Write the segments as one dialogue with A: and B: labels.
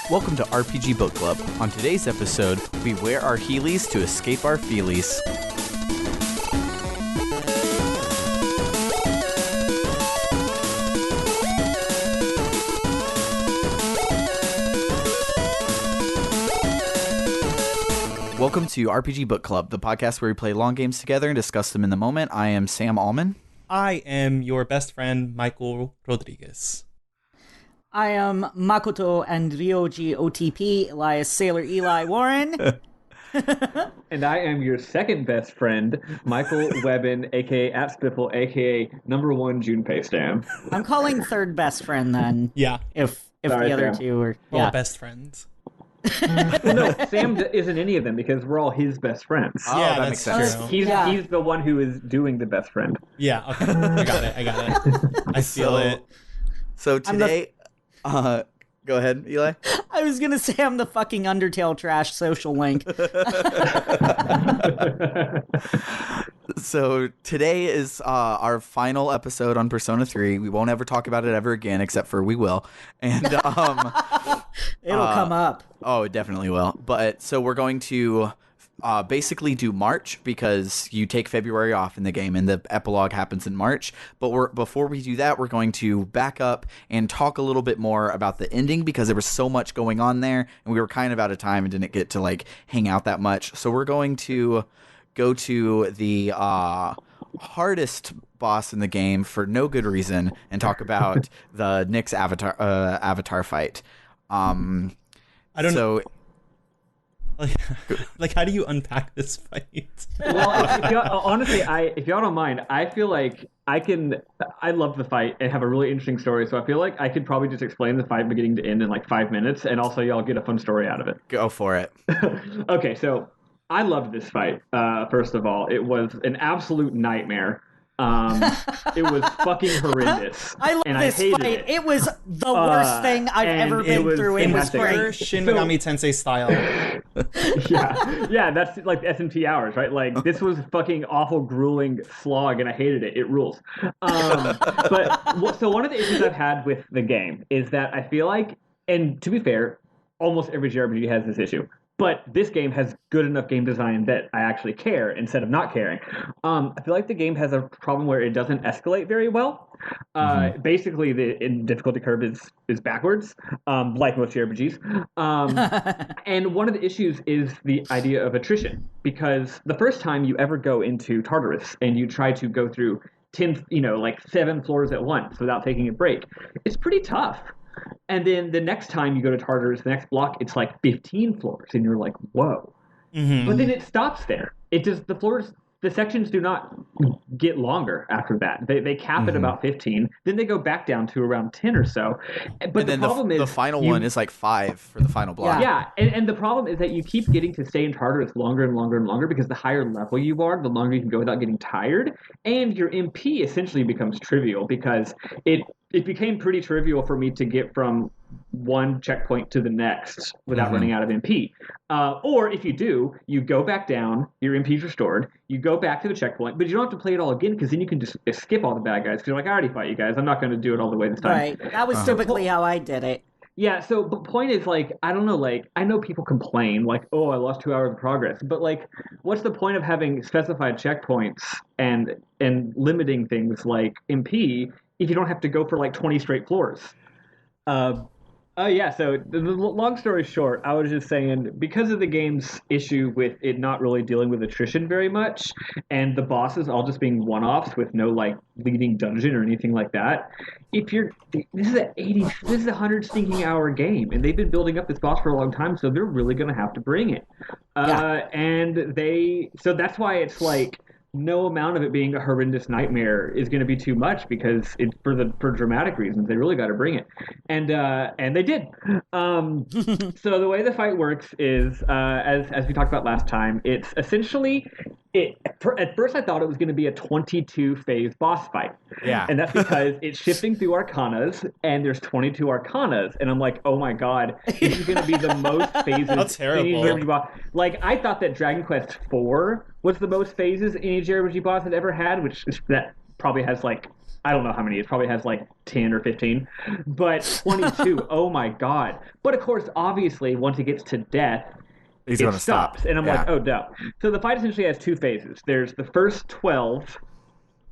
A: Welcome to RPG Book Club. On today's episode, we wear our Heelys to escape our feelies. Welcome to RPG Book Club, the podcast where we play long games together and discuss them in the moment. I am Sam Allman.
B: I am your best friend, Michael Rodriguez.
C: I am Makoto and Ryoji OTP, Elias Sailor Eli Warren.
D: And I am your second best friend, Michael Webben, a.k.a. @Spiffle, a.k.a. #1 Junpei Stan.
C: I'm calling third best friend then.
B: Yeah.
C: If
D: Sorry,
C: the other
D: Sam.
C: two are...
B: We're
C: Yeah.
B: all best friends.
D: No, Sam isn't any of them because we're all his best friends.
A: Oh,
B: yeah,
A: that
B: that's
A: makes sense.
B: true.
D: He's the one who is doing the best friend.
B: Yeah, okay. I got it. I feel it.
A: So today... go ahead, Eli.
C: I was going to say I'm the fucking Undertale trash social link.
A: So today is our final episode on Persona 3. We won't ever talk about it ever again, except for we will. And
C: It'll come up.
A: oh, it definitely will. But so we're going to basically do March because you take February off in the game and the epilogue happens in March. But before we do that, we're going to back up and talk a little bit more about the ending because there was so much going on there and we were kind of out of time and didn't get to like hang out that much. So we're going to go to the hardest boss in the game for no good reason and talk about the Nyx Avatar fight.
B: I don't know.
A: So
B: Like, how do you unpack this fight?
D: Well, honestly, if y'all don't mind, I feel like I love the fight and have a really interesting story, so I feel like I could probably just explain the fight beginning to end in like 5 minutes, and also y'all get a fun story out of it.
A: go for it.
D: Okay, so I loved this fight. First of all, it was an absolute nightmare. It was fucking horrendous.
C: I love
D: and
C: this
D: I hated
C: fight.
D: it.
C: It was the worst thing I've
D: and
C: ever
D: it
C: been
D: was
C: through. It was
D: fantastic.
C: great.
B: Shin Megami Tensei style.
D: Yeah, that's like S&P hours, right? Like, this was fucking awful, grueling slog, and I hated it. It rules. So one of the issues I've had with the game is that I feel like, and to be fair, almost every JRPG has this issue, but this game has good enough game design that I actually care instead of not caring. I feel like the game has a problem where it doesn't escalate very well. Basically, the difficulty curve is backwards, like most JRPGs. And one of the issues is the idea of attrition, because the first time you ever go into Tartarus and you try to go through 7 floors at once without taking a break, it's pretty tough. And then the next time you go to Tartarus, the next block, it's like 15 floors, and you're like, whoa.
B: Mm-hmm.
D: But then it stops there. It just, the sections do not get longer after that. They cap at about 15, then they go back down to around 10 or so. But
A: And then
D: the problem is...
A: the final one is like 5 for the final block.
D: Yeah, and the problem is that you keep getting to stay in Tartarus longer and longer and longer because the higher level you are, the longer you can go without getting tired, and your MP essentially becomes trivial because it became pretty trivial for me to get from one checkpoint to the next without running out of MP. Or if you do, you go back down, your MP's restored, you go back to the checkpoint, but you don't have to play it all again because then you can just skip all the bad guys because you're like, I already fought you guys. I'm not going to do it all the way this time.
C: Right. That was typically how I did it.
D: Yeah, so the point is, like, I don't know, like, I know people complain, like, oh, I lost 2 hours of progress, but, like, what's the point of having specified checkpoints and limiting things like MP if you don't have to go for, like, 20 straight floors? Yeah, so the long story short, I was just saying, because of the game's issue with it not really dealing with attrition very much, and the bosses all just being one-offs with no, like, leading dungeon or anything like that, this is a 100 stinking hour game, and they've been building up this boss for a long time, so they're really going to have to bring it. So that's why it's like, no amount of it being a horrendous nightmare is going to be too much because it's for dramatic reasons. They really got to bring it, and they did. So the way the fight works is, as we talked about last time, it's essentially at first I thought it was going to be a 22 phase boss fight.
A: Yeah.
D: And that's because it's shifting through arcanas, and there's 22 arcanas, and I'm like, oh my god, this is going to be the most phases.
B: That's terrible.
D: in any JRPG boss. Like, I thought that Dragon Quest IV was the most phases any JRPG boss had ever had, that probably has like I don't know how many. It probably has like 10 or 15. But 22, oh my god. But of course, obviously, once it gets to death,
A: He's
D: it
A: gonna
D: stops.
A: stop.
D: And I'm
A: Yeah.
D: like, oh, no. So the fight essentially has 2 phases. There's the first 12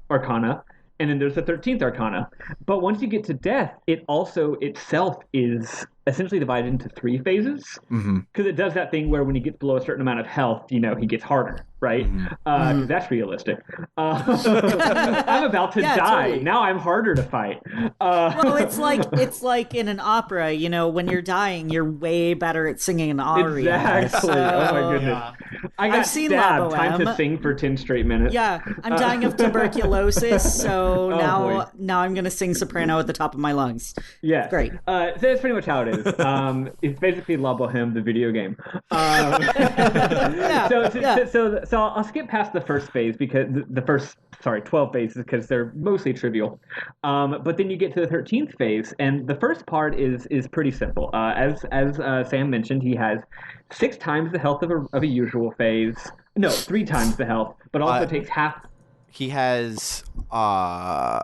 D: Arcana, and then there's the 13th Arcana. But once you get to death, it also itself is essentially divided into 3 phases. Because it does that thing where when he gets below a certain amount of health, he gets harder, right? Because that's realistic. I'm about to
C: Yeah,
D: die.
C: totally.
D: Now I'm harder to fight.
C: Well, it's like in an opera, when you're dying, you're way better at singing an aria.
D: Exactly. Oh my goodness.
B: Yeah.
D: I got
C: I've seen La
D: stabbed. Time to
C: Boheme.
D: sing for 10 straight minutes.
C: Yeah, I'm dying of tuberculosis, so
D: Oh, boy.
C: now I'm gonna sing soprano at the top of my lungs.
D: Yeah.
C: Great.
D: So that's pretty much how it is. It's basically La Boheme, the video game.
C: Yeah,
D: So I'll skip past the first phase because the first 12 phases because they're mostly trivial. But then you get to the 13th phase, and the first part is pretty simple. As Sam mentioned, he has 6 times the health of a usual phase. No, 3 times the health, but also takes half.
A: He has 4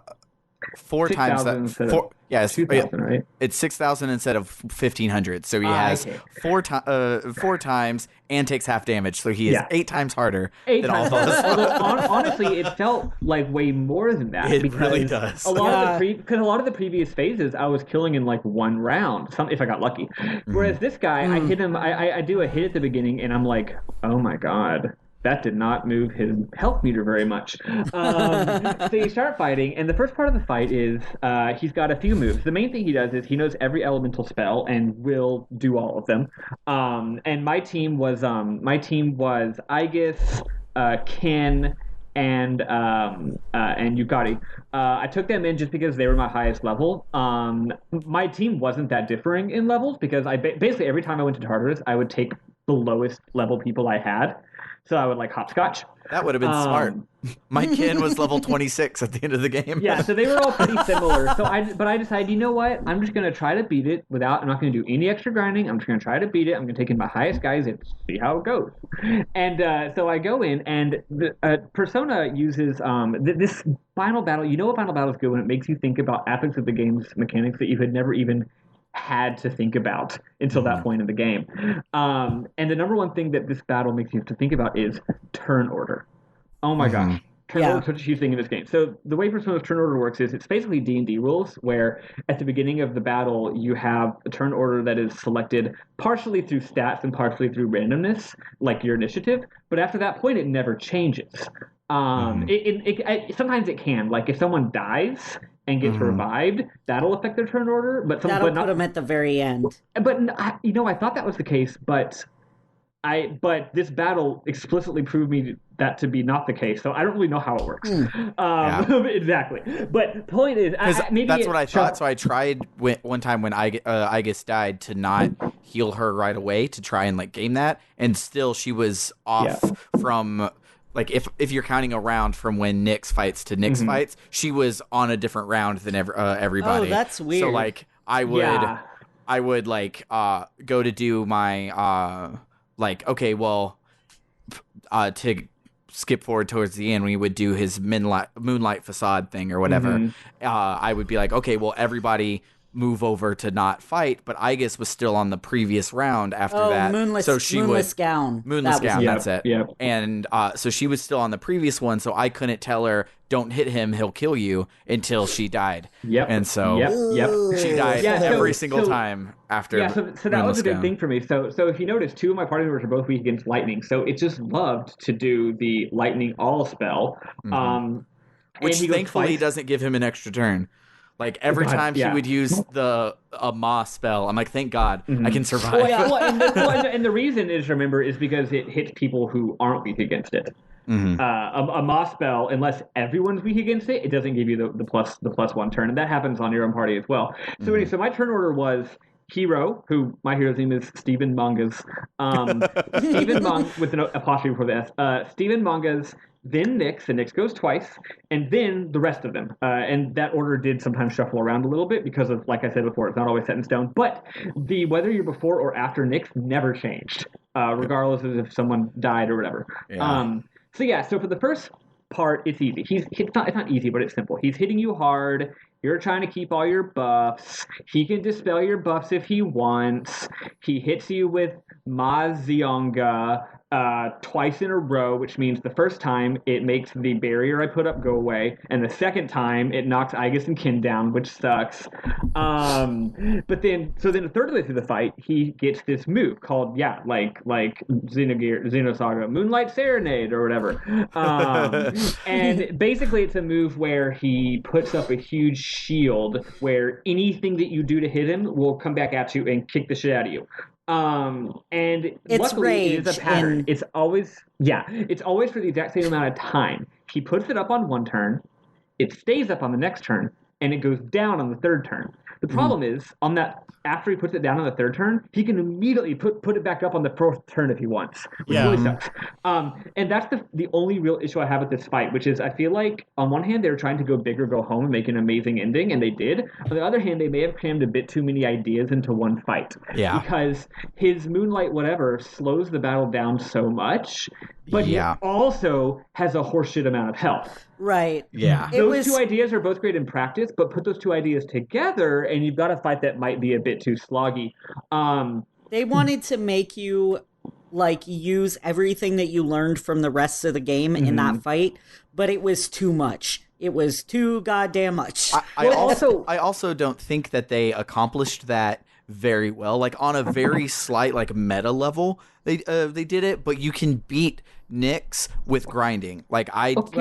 D: 6,000
A: times that.
D: instead of
A: 4, yes,
D: 2,000, right?
A: It's 6,000 instead of 1,500. So he has
D: okay.
A: 4 times and takes half damage. So he is
D: Yeah.
A: 8 times harder
D: 8
A: than all
D: times.
A: of us.
D: Although honestly, it felt like way more than that.
A: It
D: because
A: really does.
D: A lot of the previous phases, I was killing in like 1 round, if I got lucky. Whereas this guy, I hit him. I do a hit at the beginning, and I'm like, oh my god. That did not move his health meter very much. So you start fighting, and the first part of the fight is he's got a few moves. The main thing he does is he knows every elemental spell and will do all of them. And my team was Aegis, Ken, and Yukari. I took them in just because they were my highest level. My team wasn't that differing in levels because I basically every time I went to Tartarus, I would take the lowest level people I had. So I would like hopscotch.
A: That would have been smart. My Ken was level 26 at the end of the game.
D: Yeah, so they were all pretty similar. So I decided, you know what? I'm just gonna try to beat it I'm not gonna do any extra grinding. I'm just gonna try to beat it. I'm gonna take in my highest guys and see how it goes. And so I go in, and the Persona uses this final battle. You know, a final battle is good when it makes you think about aspects of the game's mechanics that you had never even had to think about until that point in the game. And the number one thing that this battle makes you have to think about is turn order. Oh my gosh. Turn order is such a huge thing in this game. So the way Persona's turn order works is it's basically D&D rules where at the beginning of the battle you have a turn order that is selected partially through stats and partially through randomness, like your initiative. But after that point it never changes. Sometimes it can. Like if someone dies and gets revived, that'll affect their turn order. But
C: that'll put them at the very end.
D: But I thought that was the case. But this battle explicitly proved me that to be not the case. So I don't really know how it works. Exactly. But the point is,
A: that's what I thought. So I tried one time when Aegis died to not heal her right away to try and like game that, and still she was off from. Like, if you're counting a round from when Nyx fights to Nyx fights, she was on a different round than everybody.
C: Oh, that's weird.
A: So, like, I would like, go to do my, to skip forward towards the end when he would do his moonlight facade thing or whatever, I would be like, okay, well, everybody move over to not fight, but Aegis was still on the previous round after that.
C: Moonless,
A: so she
C: moonless gown.
A: That's it.
D: Yep.
A: And so she was still on the previous one, so I couldn't tell her, don't hit him, he'll kill you, until she died.
D: Yep.
A: And so she died every single time after.
D: Yeah, so that was a big thing for me. So if you notice, 2 of my party members are both weak against lightning, so it just loved to do the lightning all spell.
A: Which thankfully doesn't give him an extra turn. Like every time he would use a Ma spell, I'm like, thank God, I can survive.
D: And the reason is because it hits people who aren't weak against it. A Ma spell, unless everyone's weak against it, it doesn't give you the plus 1 turn, and that happens on your own party as well. So anyway, so my turn order was Hero, who my hero's name is Stephen Mongas. Stephen Mong with an apostrophe before the S. Stephen Mongas. Then Nyx, and Nyx goes twice, and then the rest of them. And that order did sometimes shuffle around a little bit because of, like I said before, it's not always set in stone. But whether you're before or after Nyx never changed, regardless of if someone died or whatever.
A: Yeah.
D: So for the first part, it's easy. It's not easy, but it's simple. He's hitting you hard. You're trying to keep all your buffs. He can dispel your buffs if he wants. He hits you with Mazionga twice in a row, which means the first time it makes the barrier I put up go away, and the second time it knocks Aegis and Kin down, which sucks. But then the third way through the fight, he gets this move called like Xenosaga Moonlight Serenade or whatever. And basically it's a move where he puts up a huge shield where anything that you do to hit him will come back at you and kick the shit out of you. And
C: it's
D: luckily
C: rage,
D: it is a pattern. It's always for the exact same amount of time. He puts it up on one turn, it stays up on the next turn, and it goes down on the third turn. The problem is on that after he puts it down on the third turn, he can immediately put it back up on the fourth turn if he wants, which really sucks. And that's the only real issue I have with this fight, which is I feel like on one hand they were trying to go big or go home and make an amazing ending, and they did. On the other hand, they may have crammed a bit too many ideas into one fight. Yeah. Because his Moonlight whatever slows the battle down so much, but he also has a horseshit amount of health.
C: Right.
A: Yeah.
D: Those two ideas are both great in practice, but put those two ideas together and you've got a fight that might be a bit too sloggy.
C: They wanted to make you use everything that you learned from the rest of the game in that fight, but it was too much. It was too goddamn much.
A: I also don't think that they accomplished that very well. Like on a very slight meta level, they did it, but you can beat Nyx with grinding. Like I wiped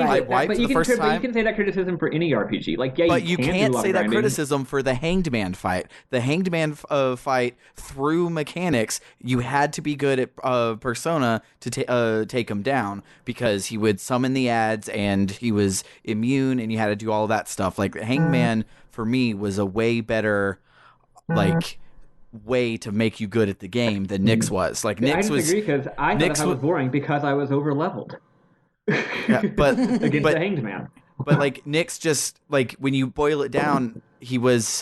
A: the first time. But you can say
D: that criticism for any RPG.
A: But you can't say that criticism for the Hanged Man fight. The Hanged Man fight through mechanics, you had to be good at Persona to take him down because he would summon the ads and he was immune and you had to do all that stuff. Like Hanged Man for me was a way better way to make you good at the game than Nyx was. Like Nyx
D: I disagree because I thought I was boring because I was over leveled.
A: But
D: against the Hanged Man.
A: But Nyx just when you boil it down, he was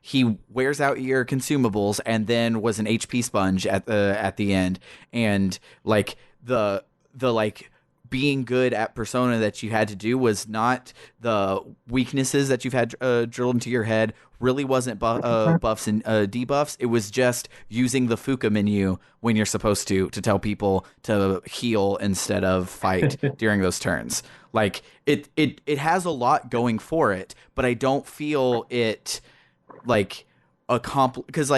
A: he wears out your consumables and then was an HP sponge at the end, and the being good at Persona that you had to do was not the weaknesses that you've had drilled into your head. Really wasn't buffs and debuffs. It was just using the Fuka menu when you're supposed to tell people to heal instead of fight during those turns. Like it has a lot going for it, but I don't feel it because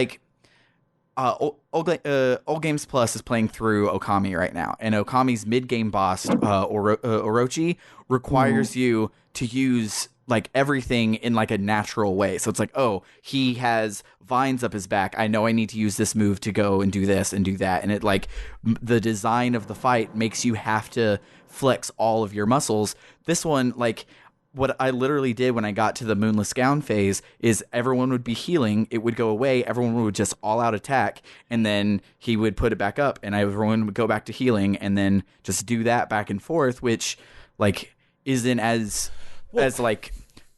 A: Old Games Plus is playing through Okami right now, and Okami's mid-game boss, Orochi, requires you to use everything in a natural way. So it's he has vines up his back. I know I need to use this move to go and do this and do that. And it the design of the fight makes you have to flex all of your muscles. This one, what I literally did when I got to the Moonless Gown phase is everyone would be healing, it would go away, everyone would just all out attack, and then he would put it back up, and everyone would go back to healing, and then just do that back and forth, which isn't as
D: But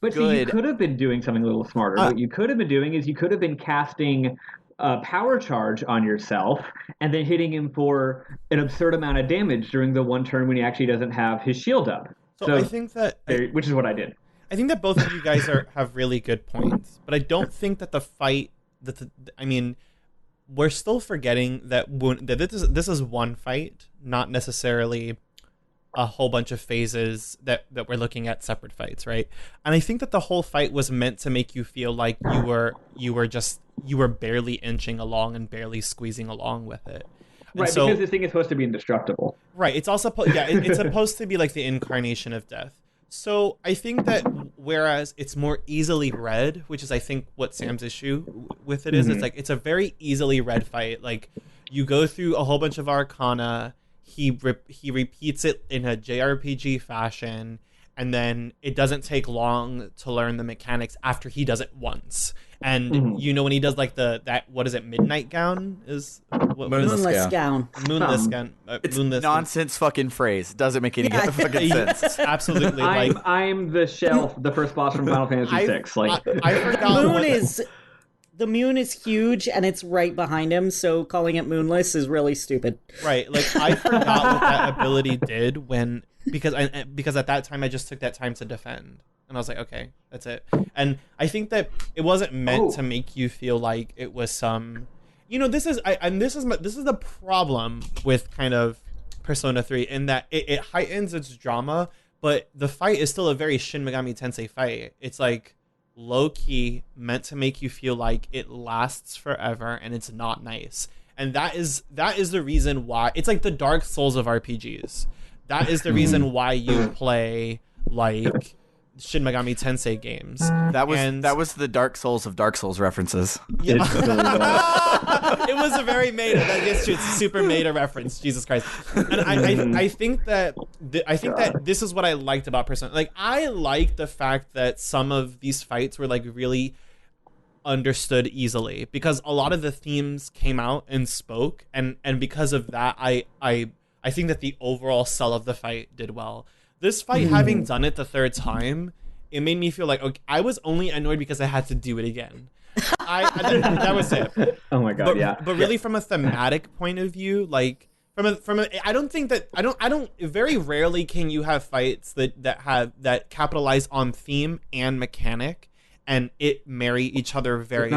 A: good.
D: See, you could have been doing something a little smarter. What you could have been doing is you could have been casting a power charge on yourself and then hitting him for an absurd amount of damage during the one turn when he actually doesn't have his shield up.
B: So I think that...
D: which is what I did.
B: I think that both of you guys have really good points, but I don't think that the fight... we're still forgetting that this is one fight, not necessarily a whole bunch of phases that we're looking at separate fights, right? And I think that the whole fight was meant to make you feel like you were barely inching along and barely squeezing along with it. And
D: right, because this thing is supposed to be indestructible.
B: Right, it's also it's supposed to be the incarnation of death. So I think that whereas it's more easily read, which is I think what Sam's issue with it is, it's a very easily read fight. You go through a whole bunch of arcana, he repeats it in a JRPG fashion, and then it doesn't take long to learn the mechanics after he does it once. And when he does what is it, Midnight Gown is
C: Moonless Gown.
B: Moonless Gown.
A: It's nonsense fucking phrase. It doesn't make any fucking sense.
B: Absolutely.
D: I'm the Shelf, the first boss from Final Fantasy VI.
C: I forgot the moon is huge and it's right behind him, so calling it moonless is really stupid.
B: Right, like I forgot what that ability did because at that time I just took that time to defend, and I was like, okay, that's it. And I think that it wasn't meant to make you feel like it was some, this is the problem with kind of Persona 3 in that it heightens its drama, but the fight is still a very Shin Megami Tensei fight. It's like low-key meant to make you feel like it lasts forever and it's not nice. And that is the reason why it's like the Dark Souls of RPGs. That is the reason why you play like Shin Megami Tensei games.
A: That was the Dark Souls of Dark Souls references.
B: Yeah. It was a very meta. That gets you. It's a super meta reference. Jesus Christ. And I think that this is what I liked about Persona. Like I liked the fact that some of these fights were like really understood easily because a lot of the themes came out and spoke, and because of that, I think that the overall sell of the fight did well. This fight, having done it the third time, it made me feel like, okay, I was only annoyed because I had to do it again. That was it.
D: Oh my god,
B: But really, from a thematic point of view, like I don't. Very rarely can you have fights that capitalize on theme and mechanic, and it marry each other very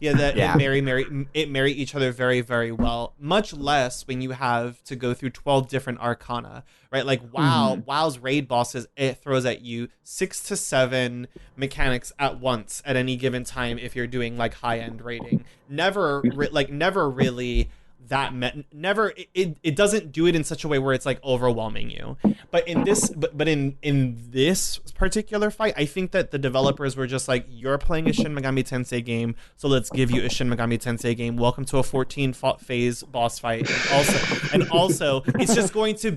B: it marry each other very, very well. Much less when you have to go through 12 different arcana, right? Like WoW's raid bosses, it throws at you 6 to 7 mechanics at once at any given time if you're doing like high end raiding. Never really. It doesn't do it in such a way where it's like overwhelming you. But in this particular fight, I think that the developers were just like, you're playing a Shin Megami Tensei game, so let's give you a Shin Megami Tensei game. Welcome to a 14 phase boss fight. And also it's just going to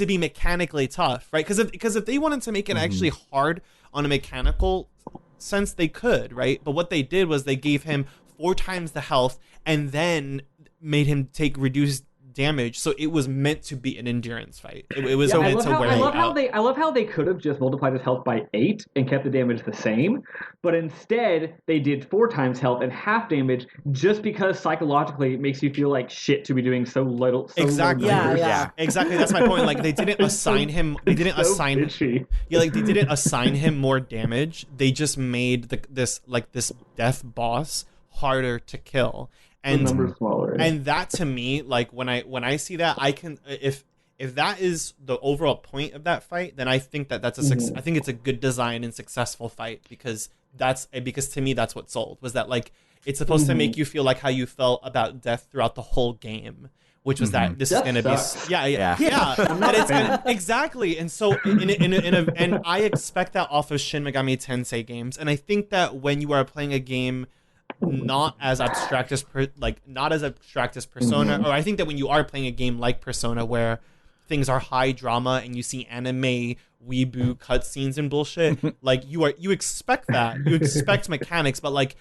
B: be mechanically tough, right? Because if they wanted to make it actually hard on a mechanical sense, they could, right? But what they did was they gave him 4 times the health and then made him take reduced damage, so it was meant to be an endurance fight. It was meant to wear you out.
D: I love how they could have just multiplied his health by 8 and kept the damage the same, but instead they did 4 times health and half damage just because psychologically it makes you feel like shit to be doing so little.
B: Exactly.
C: Yeah.
B: Exactly. That's my point. Like they didn't assign him. They didn't assign him more damage. They just made this death boss harder to kill. And
D: the number's smaller.
B: And that to me, like when I see that, I can if that is the overall point of that fight, then I think that's I think it's a good design and successful fight because to me that's what sold, was that like it's supposed to make you feel like how you felt about death throughout the whole game, which was that this is going to be exactly. And so and I expect that off of Shin Megami Tensei games, and I think that when you are playing a game not as abstract as Persona, or I think that when you are playing a game like Persona where things are high drama and you see anime weeboo cutscenes and bullshit, like you expect that. You expect mechanics, but like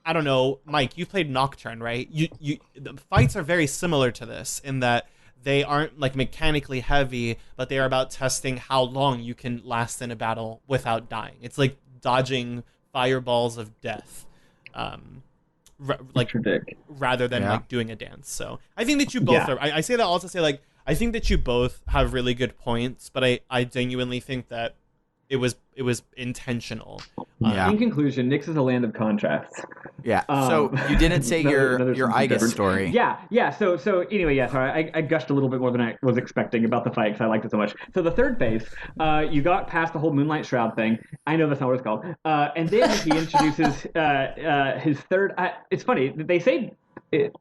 B: I don't know, Mike, you played Nocturne, right? The fights are very similar to this in that they aren't like mechanically heavy, but they are about testing how long you can last in a battle without dying. It's like dodging fireballs of death. Rather than like doing a dance. So I think that you both are. I say that all to say like I think that you both have really good points, but I genuinely think that it was intentional.
D: In conclusion, Nyx is a land of contrasts.
A: Yeah. So you didn't say your Igus story.
D: Yeah. So anyway, sorry, I gushed a little bit more than I was expecting about the fight because I liked it so much. So the third phase, you got past the whole Moonlight Shroud thing. I know that's not what it's called. And then he introduces his third. It's funny they say.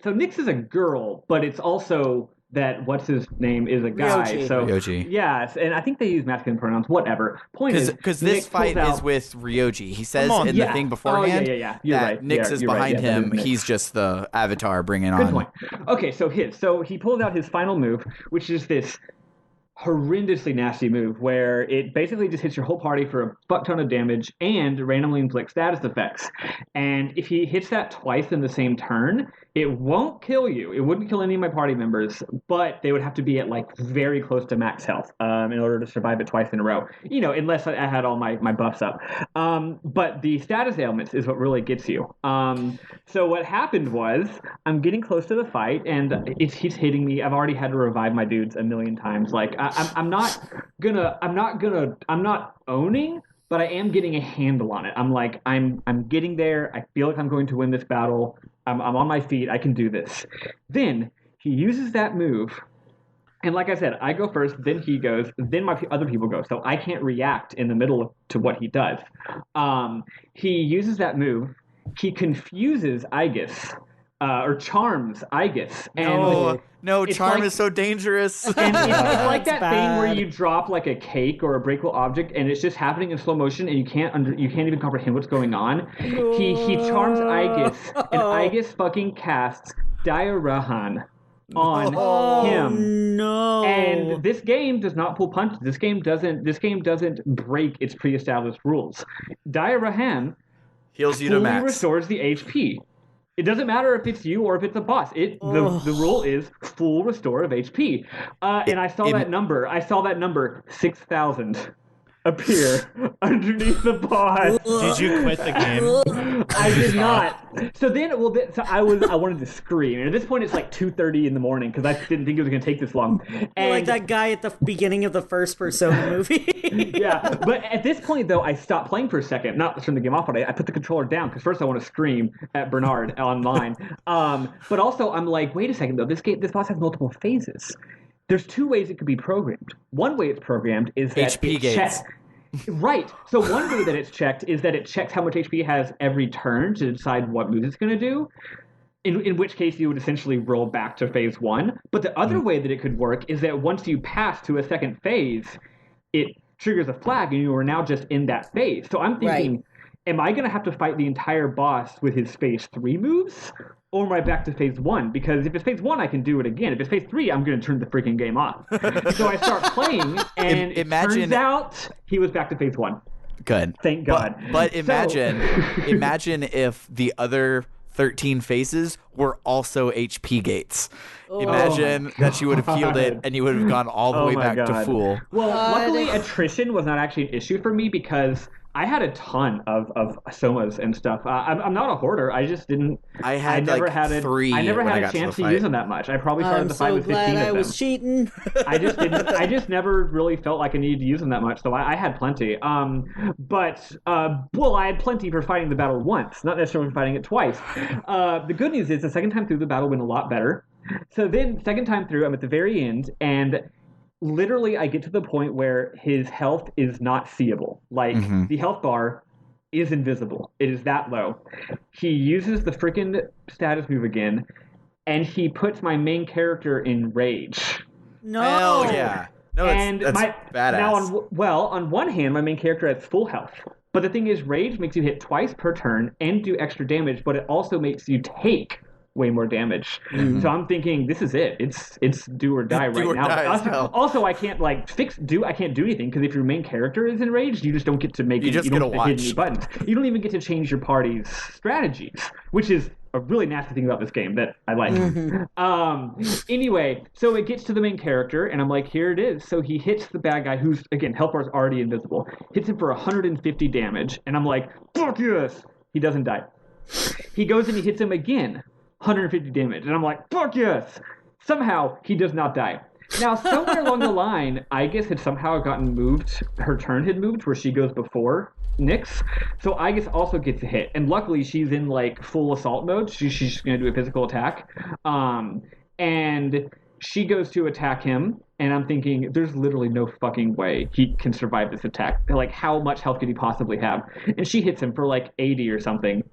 D: So Nyx is a girl, but it's also that what's his name is a guy.
C: Ryoji.
D: So
A: Ryoji.
D: Yes, and I think they use masculine pronouns. Whatever. Point is,
A: because this fight is with Ryoji. He says in the thing beforehand
D: yeah. You're
A: that
D: right.
A: Nyx is behind him. He's just the avatar bringing on.
D: Good point. Okay, so he pulls out his final move, which is this horrendously nasty move where it basically just hits your whole party for a fuck ton of damage and randomly inflicts status effects. And if he hits that twice in the same turn, it won't kill you. It wouldn't kill any of my party members, but they would have to be at like very close to max health in order to survive it twice in a row. Unless I had all my buffs up. But the status ailments is what really gets you. So what happened was I'm getting close to the fight and he's hitting me. I've already had to revive my dudes a million times. Like I'm not owning, but I am getting a handle on it. I'm getting there. I feel like I'm going to win this battle. I'm on my feet. I can do this. Then he uses that move. And like I said, I go first, then he goes, then my other people go. So I can't react in the middle to what he does. He uses that move. He confuses Aegis, or charms Aegis. And
A: no, charm is so dangerous.
D: And it's like that
C: bad.
D: thing where you drop like a cake or a breakable object, and it's just happening in slow motion, and you can't even comprehend what's going on. He charms Aegis, and Aegis fucking casts Diarahan on him.
C: No.
D: And this game does not pull punches. This game doesn't break its pre-established rules. Diarahan
A: heals you to
D: fully
A: max.
D: restores the HP. It doesn't matter if it's you or if it's a boss. The rule is full restore of HP. And I saw that number 6,000 appear underneath the boss.
B: Did you quit the game?
D: I did not. So then, I wanted to scream. And at this point, it's like 2:30 in the morning because I didn't think it was going to take this long. And
C: like that guy at the beginning of the first Persona movie.
D: yeah, but at this point, though, I stopped playing for a second. Not to turn the game off, but I put the controller down because first I want to scream at Bernard online. But also, I'm like, wait a second, though. This boss has multiple phases. There's two ways it could be programmed. One way it's programmed is that
A: HP gates.
D: Right. So one way that it's checked is that it checks how much HP it has every turn to decide what move it's going to do. In which case you would essentially roll back to phase one. But the other way that it could work is that once you pass to a second phase, it triggers a flag and you are now just in that phase. So I'm thinking, am I going to have to fight the entire boss with his phase 3 moves? Or am I back to phase 1? Because if it's phase 1, I can do it again. If it's phase 3, I'm going to turn the freaking game off. So I start playing, and it turns out he was back to phase 1.
A: Good.
D: Thank God.
A: But imagine if the other 13 phases were also HP gates. Imagine that you would have healed it and you would have gone all the way back to full.
D: Well, luckily attrition was not actually an issue for me because I had a ton of somas and stuff. I'm not a hoarder. I just didn't.
A: I never had
D: a chance to use them that much. I probably started the fight with 15 of them.
C: I was cheating.
D: I just didn't. I just never really felt like I needed to use them that much. So I had plenty. But I had plenty for fighting the battle once, not necessarily for fighting it twice. The good news is the second time through the battle went a lot better. So then second time through, I'm at the very end and. Literally, I get to the point where his health is not seeable. Like, the health bar is invisible. It is that low. He uses the freaking status move again, and he puts my main character in rage.
C: No.
A: Hell yeah. No, that's badass.
D: Now, on one hand, my main character has full health. But the thing is, rage makes you hit twice per turn and do extra damage, but it also makes you take way more damage. So I'm thinking this is it. It's do or die right now. Also, I can't I can't do anything because if your main character is enraged, you just don't get to make
A: you don't get to hit any
D: buttons. You don't even get to change your party's strategies, which is a really nasty thing about this game that I like. Anyway, so it gets to the main character, and I'm like, here it is. So he hits the bad guy, who's again health bar is already invisible. Hits him for 150 damage, and I'm like, fuck yes. He doesn't die. He goes and he hits him again. 150 damage. And I'm like, fuck yes! Somehow, he does not die. Now, somewhere along the line, Aegis had somehow gotten moved. Her turn had moved where she goes before Nyx. So Aegis also gets a hit. And luckily, she's in, full assault mode. She's just going to do a physical attack. And she goes to attack him. And I'm thinking, there's literally no fucking way he can survive this attack. How much health could he possibly have? And she hits him for, 80 or something.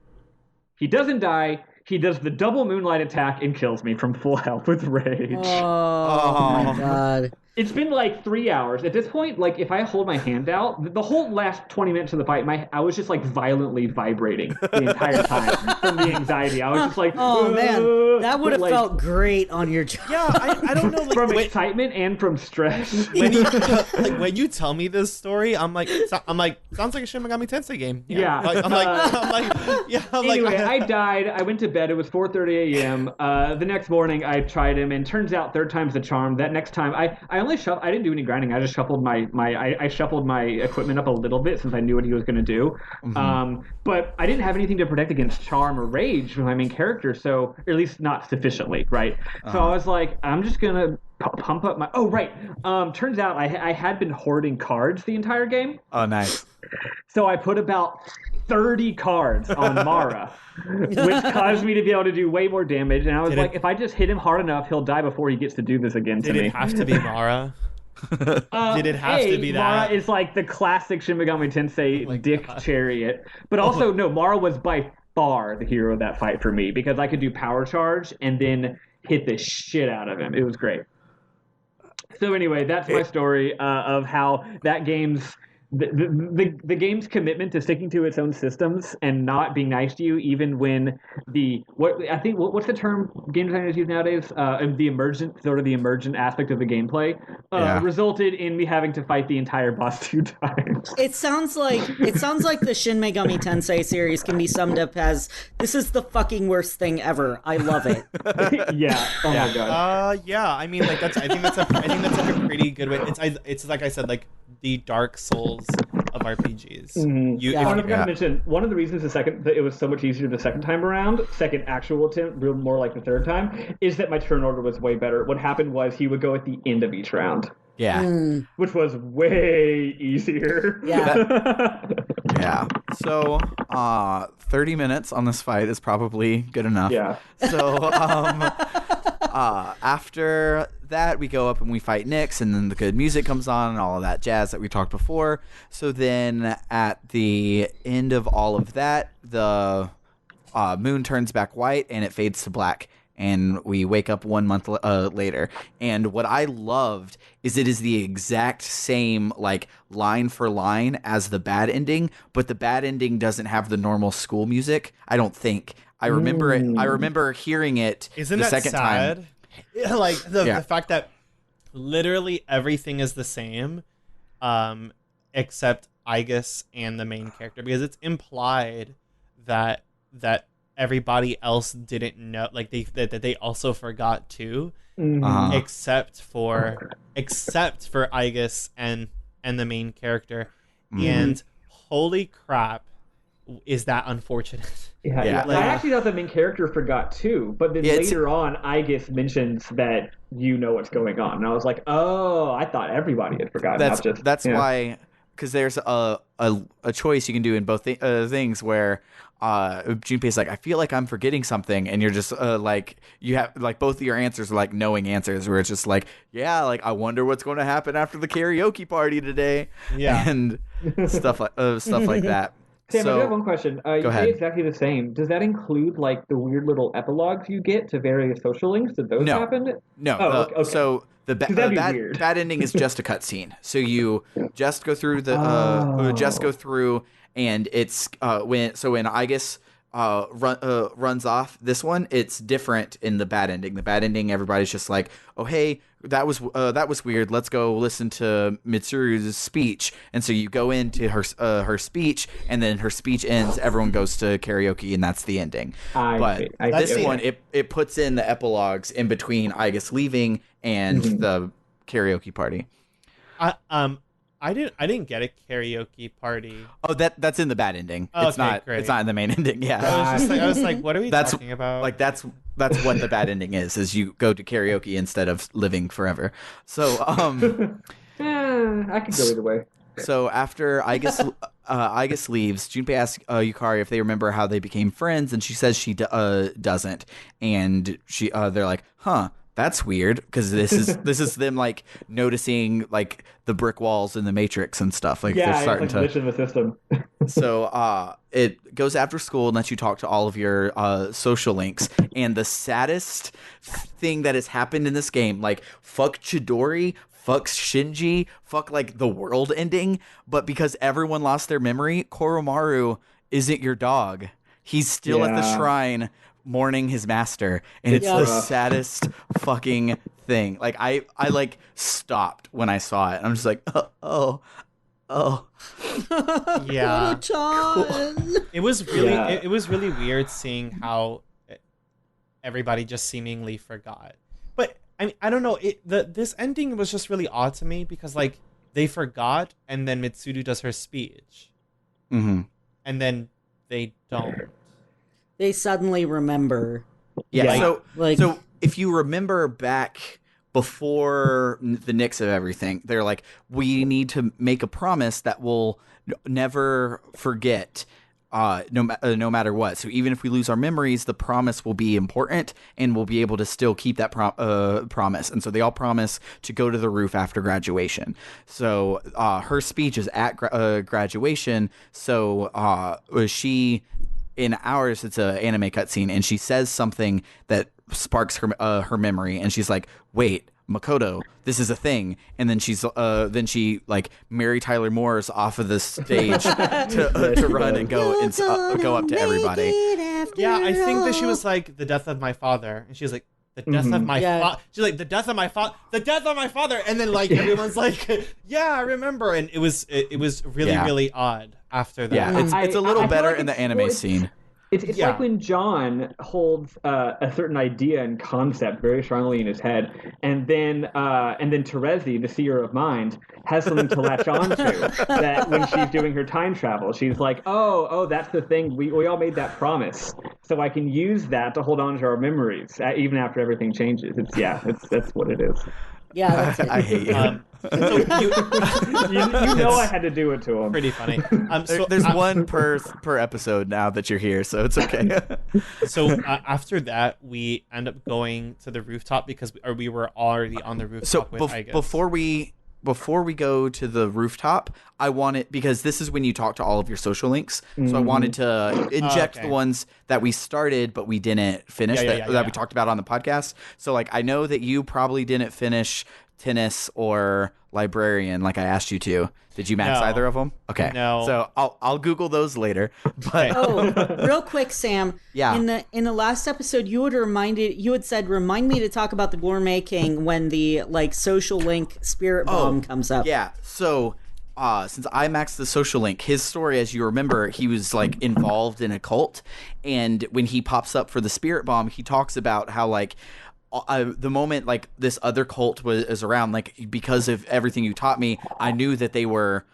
D: He doesn't die. He does the double moonlight attack and kills me from full health with rage.
C: Oh my God.
D: It's been like 3 hours. At this point, like if I hold my hand out, the whole last 20 minutes of the fight, I was just like violently vibrating the entire time from the anxiety. I was just like,
C: oh man, that would have
D: like,
C: felt great on your job.
B: Yeah, I don't know. Like,
D: from excitement and from stress.
B: when you tell me this story, I'm like, sounds like a Shin Megami Tensei game.
D: Yeah. Anyway, I died. I went to bed. It was 4:30 a.m. The next morning, I tried him, and turns out third time's the charm. That next time, I didn't do any grinding. I just shuffled I shuffled my equipment up a little bit since I knew what he was going to do. But I didn't have anything to protect against charm or rage with my main character, so or at least not sufficiently, right? So I was like, I'm just gonna pump up my. Oh right. Turns out I had been hoarding cards the entire game.
A: Oh, nice.
D: So I put about 30 cards on Mara, which caused me to be able to do way more damage. And I was like, if I just hit him hard enough, he'll die before he gets to do this again to me.
B: Did it have to be Mara? Did it have to be that?
D: Mara is like the classic Shin Megami Tensei dick chariot. But also, no, Mara was by far the hero of that fight for me because I could do power charge and then hit the shit out of him. It was great. So anyway, that's my story of how that game's the game's commitment to sticking to its own systems and not being nice to you, even when what's the term game designers use nowadays? The emergent aspect of the gameplay resulted in me having to fight the entire boss 2 times.
C: It sounds like the Shin Megami Tensei series can be summed up as this is the fucking worst thing ever. I love it.
D: Yeah. Oh my god.
B: Yeah. I mean, like I think that's like a pretty good way. It's like I said, like the Dark Souls of RPGs.
D: I forgot to mention one of the reasons that it was so much easier the second time around, second actual attempt, more like the third time, is that my turn order was way better. What happened was he would go at the end of each round.
A: Yeah.
D: Which was way easier.
C: Yeah.
A: Yeah. So, 30 minutes on this fight is probably good enough.
D: Yeah.
A: So, after that, we go up and we fight Nyx, and then the good music comes on and all of that jazz that we talked before. So then at the end of all of that, the moon turns back white and it fades to black. And we wake up 1 month later. And what I loved is it is the exact same, like, line for line as the bad ending, but the bad ending doesn't have the normal school music, I don't think. I remember it. I remember hearing it
B: Isn't
A: the
B: that
A: second
B: sad?
A: time.
B: Yeah, like the fact that literally everything is the same, except Aigis and the main character, because it's implied that everybody else didn't know, like that they also forgot too, except for Aigis and the main character, and holy crap, is that unfortunate?
D: Yeah.
B: Like,
D: I actually thought the main character forgot too, but then later on, Aigis mentions that you know what's going on, and I was like, oh, I thought everybody had forgotten.
A: That's why, because there's a choice you can do in both things where Junpei's like, I feel like I'm forgetting something, and you're just like, you have like both of your answers are like knowing answers, where it's just like, yeah, like I wonder what's going to happen after the karaoke party today, and stuff like that.
D: Sam,
A: So,
D: I do have one question. You
A: go ahead.
D: say exactly the same. Does that include like the weird little epilogues you get to various social links? Did those happen?
A: No.
D: Oh, okay.
A: So the
D: that'd be weird.
A: bad ending is just a cutscene. So you just go through and it's when Aigis runs off this one, it's different in the bad ending. The bad ending, everybody's just like, oh hey, that was weird. Let's go listen to Mitsuru's speech. And so you go into her speech, and then her speech ends. Everyone goes to karaoke, and that's the ending. This one, it puts in the epilogues in between Aigis leaving and the karaoke party.
B: I didn't get a karaoke party.
A: Oh, that's in the bad ending.
B: Oh,
A: It's
B: okay,
A: not.
B: great.
A: It's not in the main ending. Yeah.
B: I was like, what are we talking about?
A: Like that's what the bad ending is you go to karaoke instead of living forever. So
D: I could go either way.
A: So after Aigis leaves, Junpei asks Yukari if they remember how they became friends, and she says she doesn't. And they're like, huh. That's weird, because this is them like noticing like the brick walls in the Matrix and stuff. Like they're starting
D: it's like glitch in the system.
A: So it goes after school and lets you talk to all of your social links. And the saddest thing that has happened in this game, like fuck Chidori, fuck Shinji, fuck like the world ending, but because everyone lost their memory, Koromaru isn't your dog. He's still at the shrine mourning his master, and it's the saddest fucking thing. Like I like stopped when I saw it. I'm just like, oh.
B: Yeah.
C: John.
B: It was really it was really weird seeing how everybody just seemingly forgot. But I don't know, this ending was just really odd to me because like they forgot and then Mitsuru does her speech.
A: Mm-hmm.
B: And then they don't.
C: They suddenly remember.
A: Yeah.
C: Like,
A: so if you remember back before the Nyx of everything, they're like, we need to make a promise that we'll never forget, no matter what. So even if we lose our memories, the promise will be important, and we'll be able to still keep that promise. And so they all promise to go to the roof after graduation. So her speech is at graduation. So she. In ours, it's an anime cutscene, and she says something that sparks her memory, and she's like, "Wait, Makoto, this is a thing." And then she like Mary Tyler Moore's off of the stage to run and go and go up to everybody.
B: Yeah, I think that she was like the death of my father, and she was like the death of my father. She's like the death of my father, and then like everyone's like, "Yeah, I remember," and it was really odd. After that,
A: yeah, it's a little better in the anime
D: it's,
A: scene.
D: It's like when John holds a certain idea and concept very strongly in his head, and then Terezi, the seer of mind, has something to latch on to. That when she's doing her time travel, she's like, "Oh, that's the thing. We all made that promise, so I can use that to hold on to our memories even after everything changes." That's what it is.
C: Yeah, that's it.
A: I hate you.
B: So you
D: know I had to do it to him.
B: Pretty funny.
A: There's one per episode now that you're here, so it's okay.
B: So after that, we end up going to the rooftop because we were already on the rooftop.
A: Before we go to the rooftop, I wanted, because this is when you talk to all of your social links, so I wanted to inject the ones that we started but we didn't finish that we talked about on the podcast. So like I know that you probably didn't finish tennis or librarian like I asked you to. Did you max either of them? Okay.
B: No.
A: So I'll Google those later. But
C: real quick, Sam.
A: Yeah.
C: In the last episode, you had said remind me to talk about the gourmet king when the like social link spirit bomb comes up.
A: Yeah. So since I maxed the social link, his story, as you remember, he was like involved in a cult, and when he pops up for the spirit bomb, he talks about how like the moment like this other cult was around, like because of everything you taught me, I knew that they were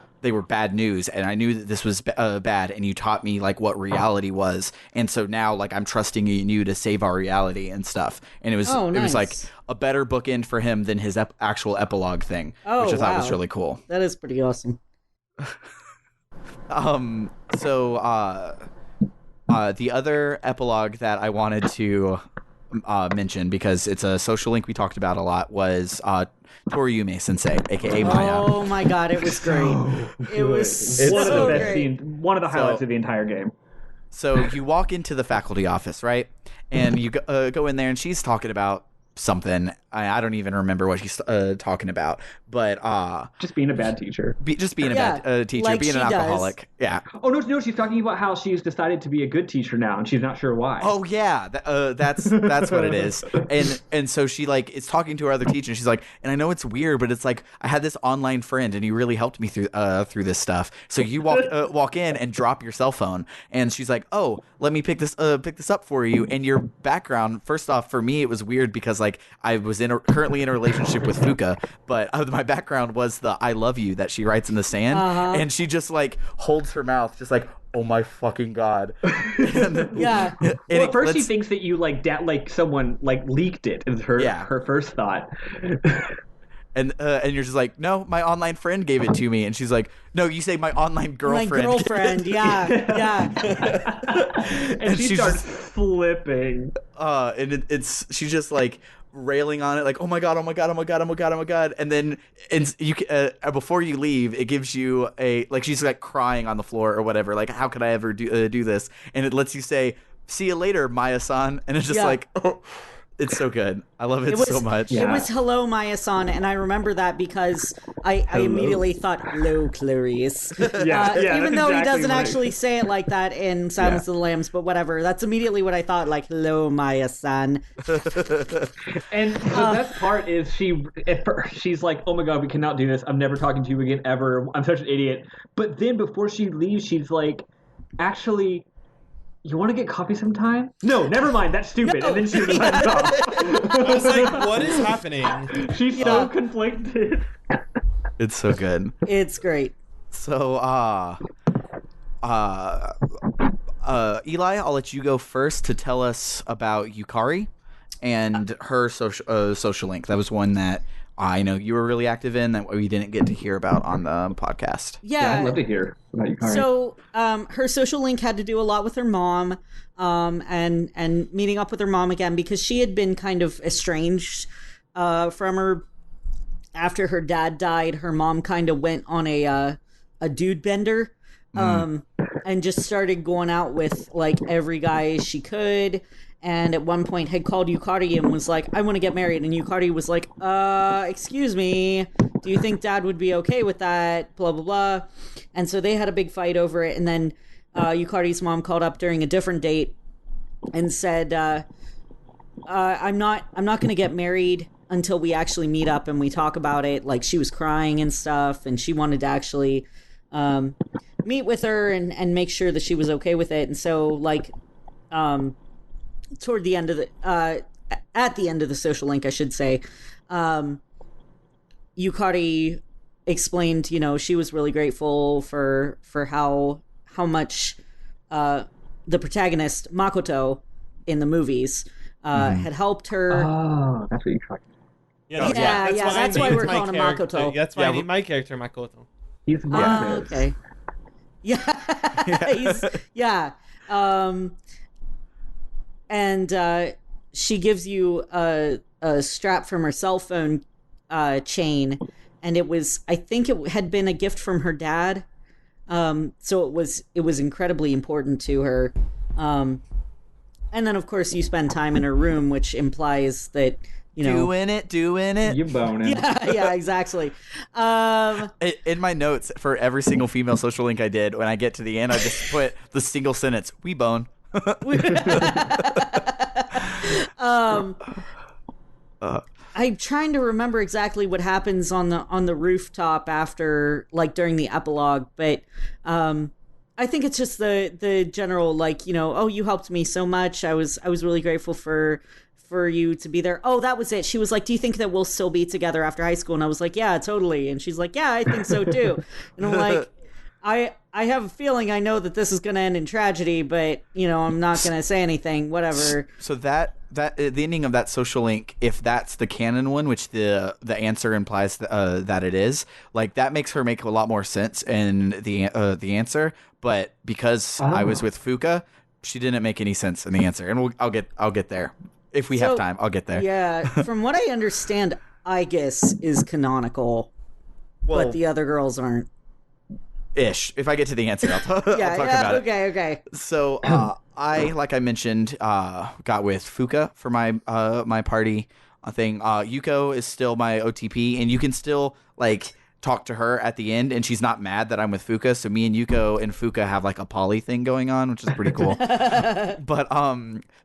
A: bad news, and I knew that this was bad, and you taught me like what reality was, and so now like I'm trusting in you to save our reality and stuff. And it was it was like a better bookend for him than his actual epilogue thing, which I thought was really cool.
C: That is pretty awesome.
A: So the other epilogue that I wanted to mention, because it's a social link we talked about a lot, was Toriume Sensei, aka Maya.
C: Oh my god, it was great. It was
D: one of the best
C: great.
D: scenes, one of the highlights of the entire game.
A: So you walk into the faculty office, right? And you go in there, and she's talking about something. I don't even remember what she's talking about, but
D: just being a bad teacher.
A: Just being a bad teacher,
C: like
A: being an alcoholic.
C: Does.
A: Yeah.
D: Oh no, she's talking about how she's decided to be a good teacher now, and she's not sure why.
A: Oh yeah, that's what it is. And so she like is talking to her other teacher, and she's like, and I know it's weird, but it's like I had this online friend, and he really helped me through this stuff. So you walk in and drop your cell phone, and she's like, oh, let me pick this up for you. And your background, first off, for me it was weird because like I was currently in a relationship with Fuka, but my background was the "I love you" that she writes in the sand, and she just like holds her mouth, just like, oh my fucking god.
C: Yeah.
D: Well, at first she thinks that you like someone like leaked it is her first thought.
A: And you're just like, no, my online friend gave it to me. And she's like, no, you say my online girlfriend.
C: My girlfriend, yeah.
D: and she starts flipping.
A: And she's just like railing on it, like, oh my god. And then you before you leave, it gives you she's like crying on the floor or whatever. Like, how could I ever do this? And it lets you say, see you later, Maya-san. And it's just like, oh. It's so good. I love it so much.
C: It was hello, Maya-san, and I remember that because I immediately thought, hello, Clarice. Even though he doesn't actually say it like that in Silence of the Lambs, but whatever. That's immediately what I thought, like, hello, Maya-san.
D: And the best part is she's like, oh my god, we cannot do this. I'm never talking to you again, ever. I'm such an idiot. But then before she leaves, she's like, actually... You want to get coffee sometime? No, never mind. That's stupid. No. And then she runs off.
B: I was like, what is happening?
D: She's so conflicted.
A: It's so good.
C: It's great.
A: So, Eli, I'll let you go first to tell us about Yukari and her social link. That was one that I know you were really active in that we didn't get to hear about on the podcast.
C: Yeah,
D: I'd love to hear about Yukari.
C: So her social link had to do a lot with her mom and meeting up with her mom again because she had been kind of estranged from her after her dad died. Her mom kind of went on a dude bender and just started going out with like every guy she could. And at one point had called Yukari and was like, I want to get married. And Yukari was like, excuse me, do you think dad would be okay with that? Blah, blah, blah. And so they had a big fight over it. And then Yukari's mom called up during a different date and said, I'm not going to get married until we actually meet up and we talk about it. Like she was crying and stuff. And she wanted to actually meet with her and make sure that she was okay with it. And so like... toward the end of the at the end of the social link, I should say, Yukari explained, you know, she was really grateful for how much the protagonist Makoto in the movies had helped her.
D: Oh, that's what you tried.
C: That's why we're calling him Makoto.
B: That's why I named my character Makoto.
D: He's
C: okay. And she gives you a strap from her cell phone chain, and I think it had been a gift from her dad. So it was incredibly important to her. And then of course you spend time in her room, which implies that, you know,
A: doing it.
D: You boning.
C: Yeah, exactly.
A: In my notes for every single female social link I did, when I get to the end, I just put the single sentence, we bone.
C: I'm trying to remember exactly what happens on the rooftop after, like, during the epilogue, but I think it's just the general, like, you know, oh, you helped me so much. I was really grateful for you to be there. Oh, that was it. She was like, do you think that we'll still be together after high school? And I was like, yeah, totally. And she's like, yeah, I think so too. And I'm like, I have a feeling I know that this is going to end in tragedy, but, you know, I'm not going to say anything, whatever.
A: So that the ending of that social link, if that's the canon one, which the answer implies that it is, like, that makes her make a lot more sense in the answer. But because I was with Fuka, she didn't make any sense in the answer. And I'll get there. If we have time, I'll get there.
C: Yeah, from what I understand, Aegis is canonical, but the other girls aren't.
A: Ish. If I get to the answer, I'll talk about it.
C: Okay.
A: So I, like I mentioned, got with Fuka for my my party thing. Yuko is still my OTP, and you can still like talk to her at the end, and she's not mad that I'm with Fuka. So me and Yuko and Fuka have like a poly thing going on, which is pretty cool. But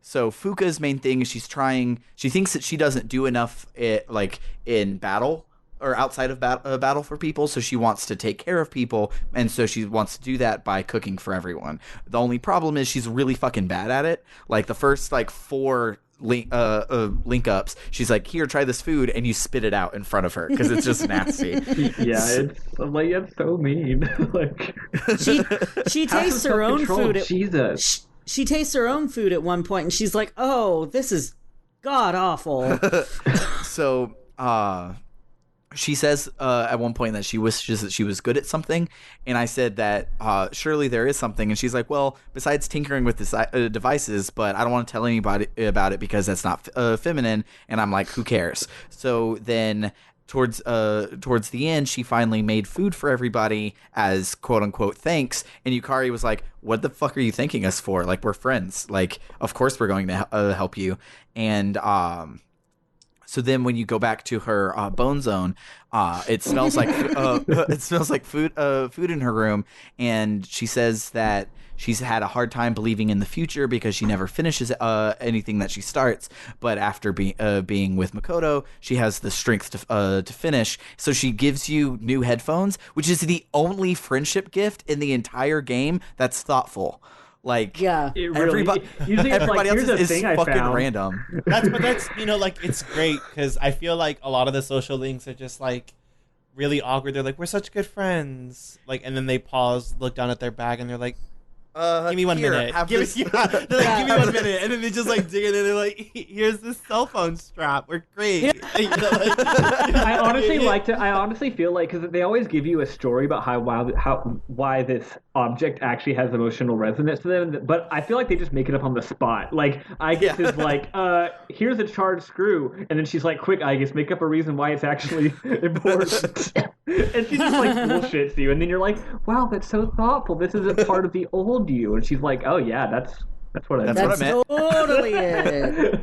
A: so Fuka's main thing is she thinks that she doesn't do enough like in battle or outside of battle for people, so she wants to take care of people, and so she wants to do that by cooking for everyone. The only problem is she's really fucking bad at it. Like the first like 4 link ups, she's like, here, try this food, and you spit it out in front of her because it's just nasty.
D: I'm like, it's so mean. Like
C: she tastes her own food.
D: Jesus.
C: She tastes her own food at one point, and she's like, oh, this is god awful.
A: So she says at one point that she wishes that she was good at something, and I said that surely there is something, and she's like, well, besides tinkering with this devices, but I don't want to tell anybody about it because that's not feminine, and I'm like, who cares? So then towards the end, she finally made food for everybody as quote unquote thanks. And Yukari was like, "What the fuck are you thanking us for? Like, we're friends. Like, of course we're going to help you." And so then when you go back to her bone zone, it smells like food in her room, and she says that she's had a hard time believing in the future because she never finishes anything that she starts. But after being with Makoto, she has the strength to finish. So she gives you new headphones, which is the only friendship gift in the entire game that's thoughtful. Like,
C: Yeah.
D: It really, usually it's
A: everybody
D: like,
A: else
D: here's a
A: is
D: thing I
A: fucking
D: found.
A: random.
B: That's like, it's great because I feel like a lot of the social links are just like really awkward. They're like, we're such good friends, like, and then they pause, look down at their bag, and they're like, give me 1 minute. Give me 1 minute, and then they just like dig in, and they're like, here's this cell phone strap. We're great.
D: I honestly feel like, because they always give you a story about why this object actually has emotional resonance to them, but I feel like they just make it up on the spot. Like, I guess it's like, here's a charged screw, and then she's like, quick, I guess make up a reason why it's actually important. And she just like bullshits you, and then you're like, wow, that's so thoughtful. This isn't part of the old you. And she's like, oh yeah, that's what I
A: That's
D: meant.
A: what I meant.
C: Totally it.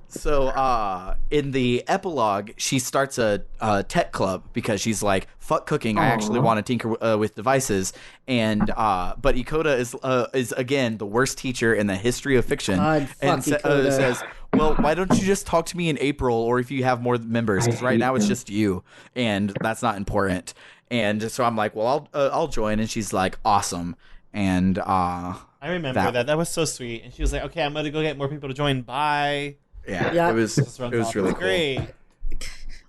A: So, in the epilogue, she starts a tech club because she's like, "Fuck cooking! I actually want to tinker with devices." And but Ikoda is again the worst teacher in the history of fiction,
C: God,
A: and
C: fuck Ikoda.
A: says, "Well, why don't you just talk to me in April, or if you have more members? Because right now it's just you, and that's not important." And so I'm like, "Well, I'll join." And she's like, "Awesome." And
B: I remember that was so sweet. And she was like, okay, I'm gonna go get more people to join. Bye.
A: Yeah. It was really
B: great.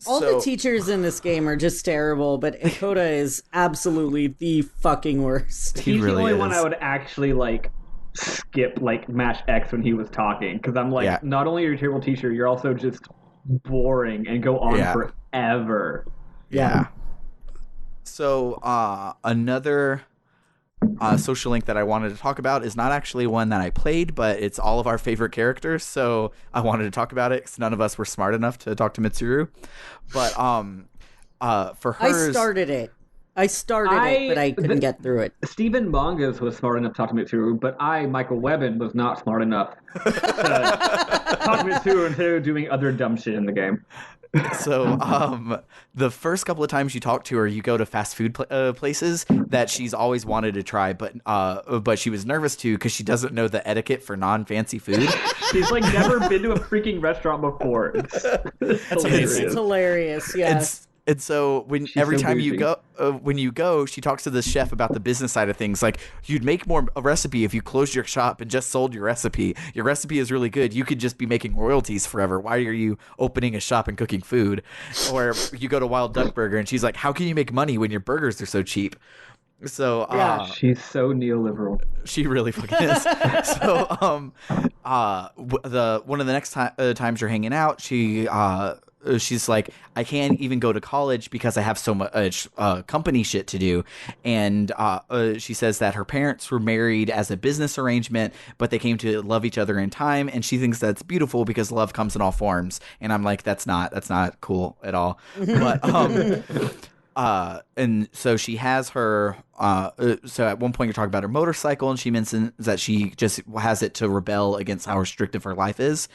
A: Cool.
C: All the teachers in this game are just terrible, but Ikoda is absolutely the fucking worst.
A: He
D: He's
A: really
D: the only
A: is.
D: one I would actually like skip like mash X when he was talking, because I'm like, not only are you a terrible teacher, you're also just boring and go on forever.
A: Yeah. So another social link that I wanted to talk about is not actually one that I played, but it's all of our favorite characters. So I wanted to talk about it because none of us were smart enough to talk to Mitsuru. But for hers,
C: I started it, but I couldn't get through it.
D: Stephen Mongas was smart enough to talk to Mitsuru, but Michael Webben, was not smart enough to talk to Mitsuru instead of doing other dumb shit in the game.
A: So the first couple of times you talk to her, you go to fast food places that she's always wanted to try, but she was nervous to because she doesn't know the etiquette for non-fancy food.
D: She's like never been to a freaking restaurant before.
B: That's amazing.
C: It's hilarious, yeah.
A: And so every time you go, she talks to the chef about the business side of things. Like, you'd make more a recipe if you closed your shop and just sold your recipe. Your recipe is really good. You could just be making royalties forever. Why are you opening a shop and cooking food? Or you go to Wild Duck Burger and she's like, how can you make money when your burgers are so cheap? So
D: she's so neoliberal.
A: She really fucking is. So one of the next times you're hanging out, she's like, I can't even go to college because I have so much company shit to do. And she says that her parents were married as a business arrangement, but they came to love each other in time. And she thinks that's beautiful because love comes in all forms. And I'm like, that's not cool at all. But and so she has her so at one point you're talking about her motorcycle, and she mentions that she just has it to rebel against how restrictive her life is.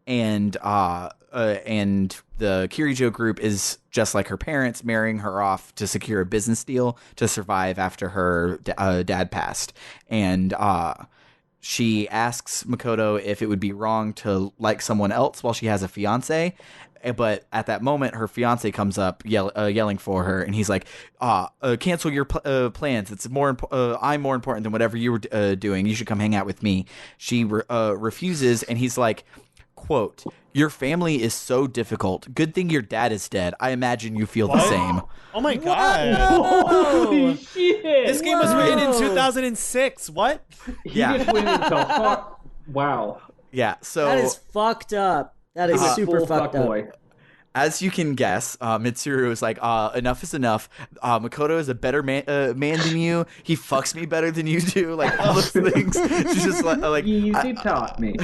A: And the Kirijo group is just like her parents, marrying her off to secure a business deal to survive after her dad passed. And she asks Makoto if it would be wrong to like someone else while she has a fiance. But at that moment, her fiance comes up yelling for her, and he's like, cancel your plans. It's I'm more important than whatever you were doing. You should come hang out with me. She refuses, and he's like, quote, your family is so difficult. Good thing your dad is dead. I imagine you feel the same.
B: Oh my god.
D: Holy shit.
B: This game was written in 2006. What?
D: He just went into wow.
A: Yeah, so
C: That is fucked up. That is super
D: full
C: fucked
D: fuck
C: up.
D: boy.
A: as you can guess, Mitsuru is like, enough is enough. Makoto is a better man than you. He fucks me better than you do. Like, all those things. She's just like
D: Easy taught me.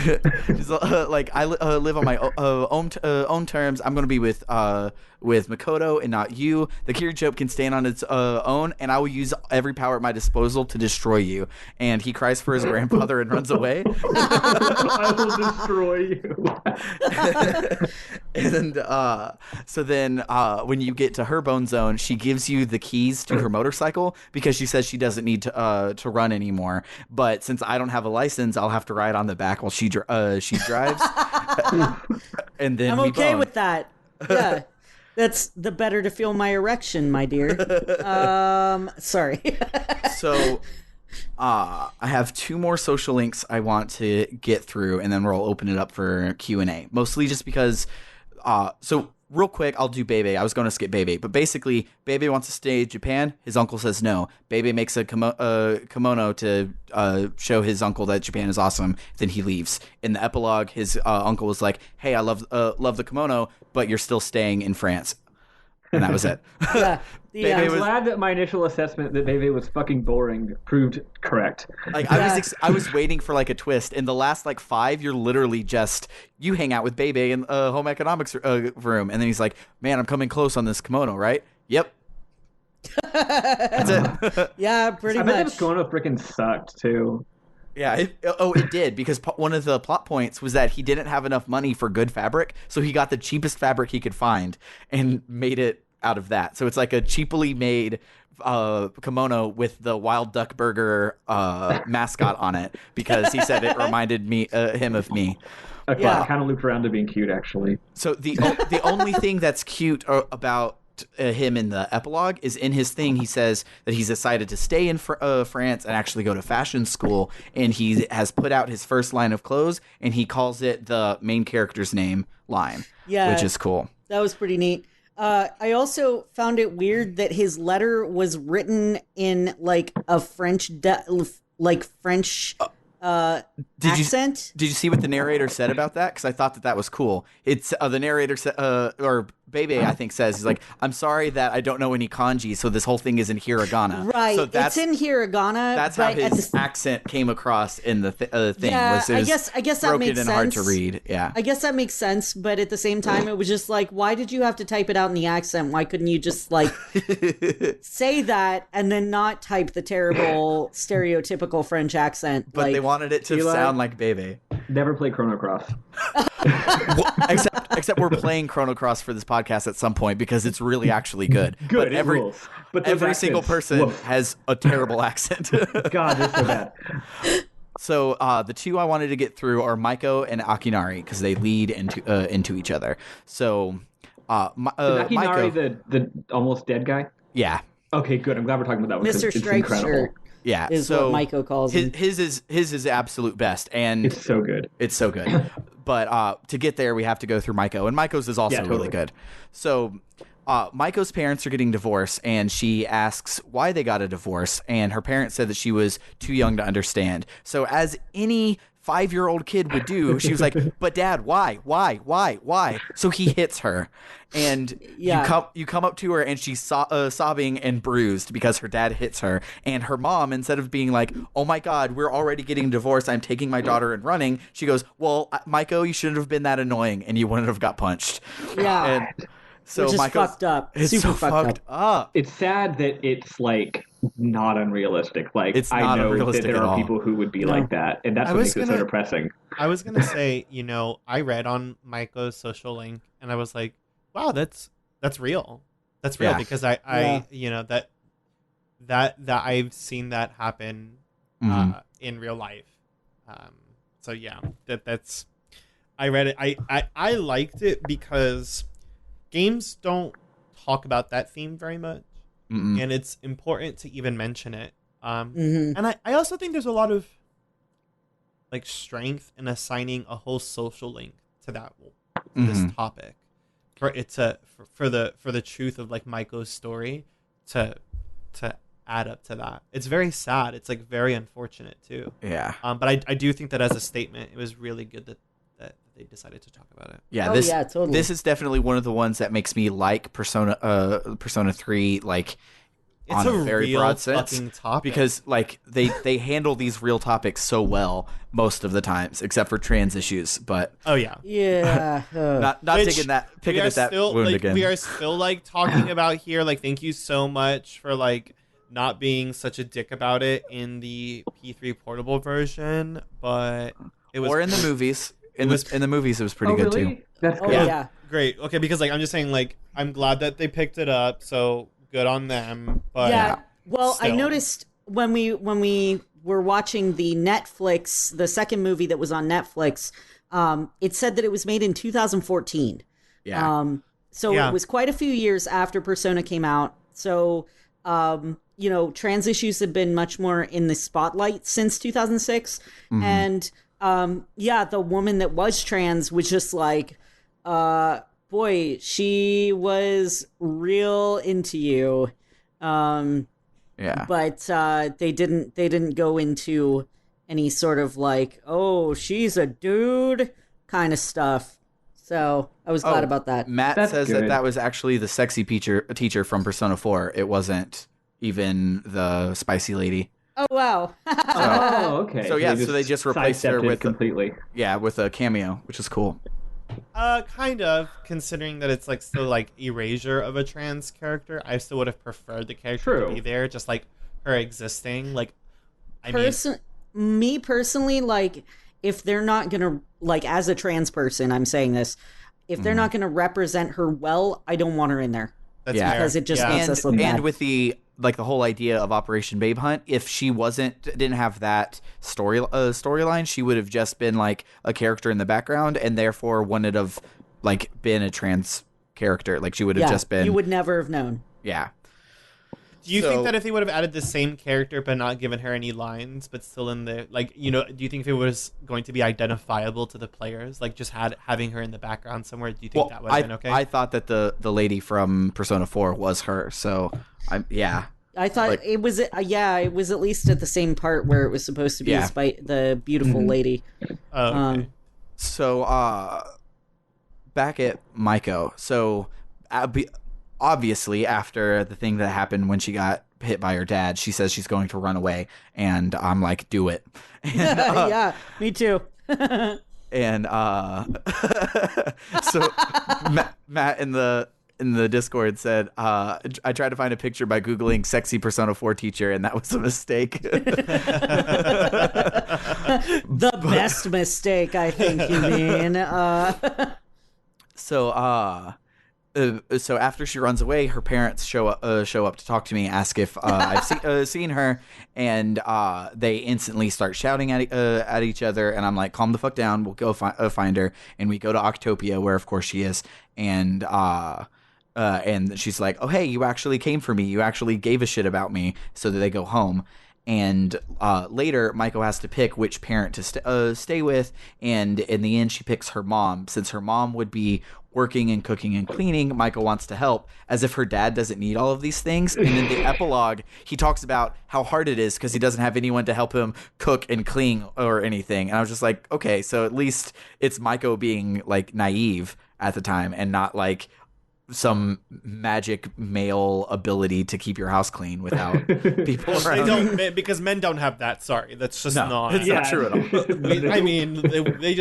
A: she's like, I live on my own terms. I'm going to be with Makoto and not you. The Kirito can stand on its own, and I will use every power at my disposal to destroy you. And he cries for his grandfather and runs away.
D: I will destroy you.
A: And so then when you get to her bone zone, she gives you the keys to her motorcycle because she says she doesn't need to run anymore. But since I don't have a license, I'll have to ride on the back while she drives. And then
C: I'm okay with that. Yeah. That's the better to feel my erection, my dear. Sorry.
A: So I have 2 more social links I want to get through, and then we'll open it up for Q&A. Mostly just because so real quick, I'll do Bebe. I was going to skip Bebe, but basically Bebe wants to stay in Japan. His uncle says no. Bebe makes a kimono to show his uncle that Japan is awesome. Then he leaves. In the epilogue, his uncle was like, hey, I love the kimono, but you're still staying in France. And that was it.
C: Yeah.
D: I'm glad that my initial assessment that Bebe was fucking boring proved correct.
A: Like, I was waiting for like a twist. In the last like 5, you're literally just you hang out with Bebe in home economics room, and then he's like, "Man, I'm coming close on this kimono, right?" Yep. That's it.
C: Yeah, pretty
D: I
C: much.
D: bet this kimono freaking sucked too.
A: Yeah. It did, because one of the plot points was that he didn't have enough money for good fabric, so he got the cheapest fabric he could find and made it out of that. So it's like a cheaply made kimono with the Wild Duck Burger mascot on it, because he said it reminded him of me.
D: Okay,
C: Yeah.
D: I kind of looped around to being cute, actually.
A: So the only thing that's cute about him in the epilogue is in his thing he says that he's decided to stay in France and actually go to fashion school, and he has put out his first line of clothes, and he calls it the main character's name line, which is cool.
C: That was pretty neat. I also found it weird that his letter was written in like a French accent.
A: Did you see what the narrator said about that? Because I thought that was cool. It's the narrator or Bebe, I think, says, he's like, I'm sorry that I don't know any kanji, so this whole thing is in hiragana.
C: Right,
A: So
C: it's in hiragana.
A: That's how his accent came across in the thing.
C: Yeah,
A: I
C: guess that
A: broken
C: makes
A: and
C: sense.
A: hard to read. Yeah,
C: I guess that makes sense, but at the same time, it was just like, why did you have to type it out in the accent? Why couldn't you just like say that and then not type the terrible stereotypical French accent?
A: but they wanted it to sound like Bebe.
D: Never play Chrono Cross.
A: Except we're playing Chrono Cross for this podcast at some point, because it's really actually good.
D: Good,
A: But every
D: rules. But those
A: every single
D: accents,
A: person
D: woof.
A: has a terrible accent.
D: God, they're so bad.
A: So the 2 I wanted to get through are Maiko and Akinari, because they lead into each other. So
D: Is Akinari
A: Maiko,
D: the almost dead guy?
A: yeah.
D: Okay, good. I'm glad we're talking about that one. 'cause
C: Mr.
D: it's
C: Striped
D: incredible.
C: Shirt
A: Yeah,
C: is
A: so
C: what Maiko calls him.
A: his is absolute best, and
D: It's so good.
A: it's so good. But to get there, we have to go through Maiko, and Maiko's is also
D: Yeah, totally.
A: really good. So Maiko's parents are getting divorced, and she asks why they got a divorce, and her parents said that she was too young to understand. So as any 5-year-old kid would do, she was like, but Dad, why? So he hits her, and you come up to her, and she's sobbing and bruised because her dad hits her, and her mom, instead of being like, oh my God, we're already getting divorced, I'm taking my daughter and running, she goes, well, Maiko, you shouldn't have been that annoying, and you wouldn't have got punched.
C: Yeah.
A: And so
C: Which is
A: Maiko's-
C: fucked up.
A: It's
C: Super
A: so
C: fucked
A: up.
D: It's sad that it's like not unrealistic. Like
A: It's
D: I
A: not
D: know that
A: unrealistic
D: there
A: at
D: are
A: all.
D: people who would be like that, and that's
B: I
D: what
B: was
D: makes it so
B: gonna-
D: depressing.
B: I was gonna say, I read on Maiko's social link, and I was like, wow, that's real. That's real,
A: Yeah.
B: because I that I've seen that happen
A: Mhm.
B: in real life. So yeah, that's I read it. I liked it because games don't talk about that theme very much,
A: Mm-mm.
B: and it's important to even mention it.
C: Mhm.
B: And I also think there's a lot of like strength in assigning a whole social link to that to this
A: Mhm.
B: topic, for it to for the truth of like Maiko's story to add up to that. It's very sad. It's like very unfortunate too.
A: Yeah.
B: But I do think that as a statement, it was really good that they decided to talk about it.
A: Yeah,
C: totally.
A: This is definitely one of the ones that makes me like Persona 3, like,
B: It's
A: on a very
B: real
A: broad sense,
B: fucking topic.
A: because like they handle these real topics so well most of the times, except for trans issues. But
B: Oh yeah.
C: Yeah.
A: not
B: Which
A: picking at that
B: still,
A: wound
B: like,
A: again.
B: we are still like talking about here. Like, thank you so much for like not being such a dick about it in the P3 portable version, but it was
A: or in the movies. In the movies, it was pretty
D: Oh,
A: good
D: really?
A: too.
D: That's
C: Oh
D: good.
C: yeah.
B: great. Okay, because like I'm just saying, like, I'm glad that they picked it up. So good on them. But
C: Yeah. Well, I
B: still.
C: noticed when we were watching the Netflix, the second movie that was on Netflix, it said that it was made in 2014.
A: Yeah.
C: So
B: Yeah.
C: it was quite a few years after Persona came out. So, trans issues have been much more in the spotlight since 2006.
A: Mm-hmm.
C: And, the woman that was trans was just like, boy, she was real into you.
A: Yeah.
C: But they didn't go into any sort of like, oh, she's a dude kind of stuff. So I was glad about that.
A: Matt
D: That's
A: says
D: good.
A: that was actually the sexy teacher from Persona 4. It wasn't even the spicy lady.
C: Oh wow.
D: Oh, okay.
A: So yeah, so they just replaced her
D: sidestepped it
A: with
D: completely.
A: with a cameo, which is cool.
B: Kind of, considering that it's like still like erasure of a trans character. I still would have preferred the character
D: True.
B: to be there, just like her existing. Like,
C: Me personally, like, if they're not gonna, like, as a trans person, I'm saying this, if they're not gonna represent her well, I don't want her in there.
B: that's
A: Yeah.
B: fair.
C: Because it just makes us look bad.
A: And with the whole idea of Operation Babe Hunt, if she didn't have that storyline, she would have just been like a character in the background, and therefore wouldn't have like been a trans character. Like she would have just been.
C: You would never have known.
A: Yeah.
B: Do you
A: So-
B: think that if they would have added the same character but not given her any lines, but still in the like, do you think if it was going to be identifiable to the players, like just having her in the background somewhere? Do you think that would have been okay?
A: I thought that the lady from Persona 4 was her. So
C: I thought it was it was at least at the same part where it was supposed to be
A: Yeah.
C: the beautiful lady.
B: Oh, okay.
A: So, back at Maiko. So, obviously, after the thing that happened when she got hit by her dad, she says she's going to run away, and I'm like, do it. And,
C: Yeah, me too.
A: and so Matt in the Discord said, I tried to find a picture by Googling sexy Persona 4 teacher, and that was a mistake.
C: The best mistake, I think you mean.
A: So after she runs away, her parents show up to talk to me, ask if I've seen her, and they instantly start shouting at each other, and I'm like, calm the fuck down, we'll go find her, and we go to Octopia, where of course she is, and she's like, oh hey, you actually came for me, you actually gave a shit about me, so that they go home. And later, Maiko has to pick which parent to stay with, and in the end, she picks her mom. Since her mom would be working and cooking and cleaning, Maiko wants to help, as if her dad doesn't need all of these things. And in the epilogue, he talks about how hard it is because he doesn't have anyone to help him cook and clean or anything. And I was just like, okay, so at least it's Maiko being like naive at the time and not like some magic male ability to keep your house clean without people
B: They
A: around.
B: don't, because men don't have that. Sorry, that's just not.
A: It's not true at all.
B: I mean, they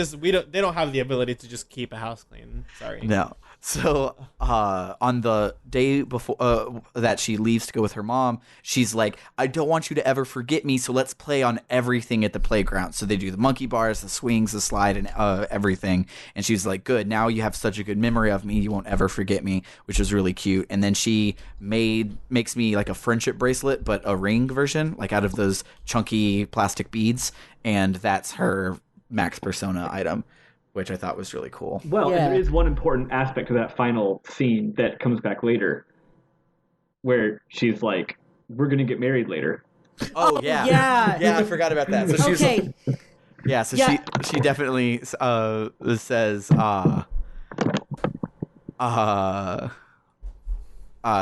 B: don't have the ability to just keep a house clean. Sorry.
A: No. So on the day before that she leaves to go with her mom, she's like, I don't want you to ever forget me, so let's play on everything at the playground. So they do the monkey bars, the swings, the slide, and everything. And she's like, good, now you have such a good memory of me, you won't ever forget me, which was really cute. And then she makes me like a friendship bracelet, but a ring version, like out of those chunky plastic beads. And that's her Max Persona item, which I thought was really cool.
D: Well,
C: Yeah.
D: and there is one important aspect to that final scene that comes back later, where she's like, "We're gonna get married later."
A: Oh yeah,
C: yeah.
A: I forgot about that. So she's
C: Okay.
A: yeah, so
C: Yeah.
A: she definitely says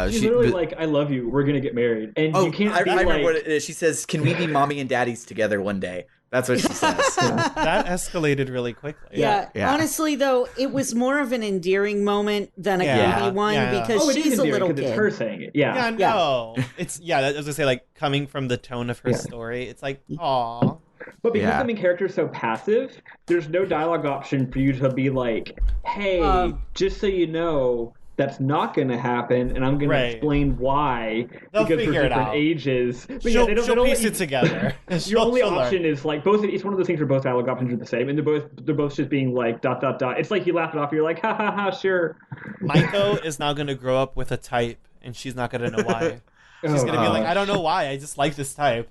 D: She's literally like, "I love you. We're gonna get married," and
A: oh,
D: you can't
A: I
D: be
A: remember
D: like,
A: what it is. She says, "Can we be mommy and daddies together one day?" That's what she says.
B: That escalated really quickly.
C: Yeah.
A: Yeah.
C: Honestly, though, it was more of an endearing moment than a
B: Yeah.
C: creepy one
B: Yeah.
C: because
D: it is
C: she's a
D: endearing
C: little
D: 'cause
C: kid.
D: it's her saying it. Yeah.
B: Yeah, no. It's I was gonna say, like, coming from the tone of her story, it's like, aw.
D: But because
A: Yeah.
D: the main character is so passive, there's no dialogue option for you to be like, hey, just so you know, that's not going to happen, and I'm going
B: Right.
D: to explain why.
B: They'll
D: because
B: figure
D: we're
B: it
D: different
B: out.
D: ages. But
B: She'll
D: they don't
B: piece
D: let you-
B: it together.
D: Your only
B: She'll learn.
D: option is like both. It's one of those things where both dialogue options are the same, and they're both just being like ... It's like you laugh it off. You're like, ha ha ha, sure.
B: Maiko is now going to grow up with a type, and she's not going to know why. She's going to be like, I don't know why, I just like this type.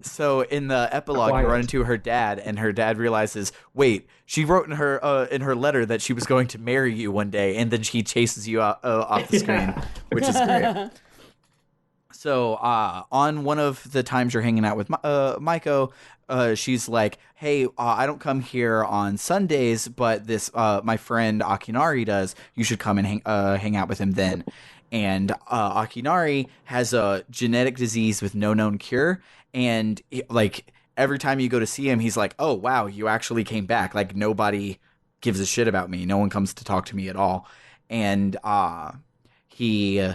A: So in the epilogue,
D: Quiet.
A: you run into her dad, and her dad realizes, wait, she wrote in her letter that she was going to marry you one day, and then she chases you out, off the screen, which is great. So on one of the times you're hanging out with Maiko, she's like, hey, I don't come here on Sundays, but this my friend Akinari does. You should come and hang out with him then. And Akinari has a genetic disease with no known cure, and like every time you go to see him, he's like, oh wow, you actually came back. Like nobody gives a shit about me. No one comes to talk to me at all. And he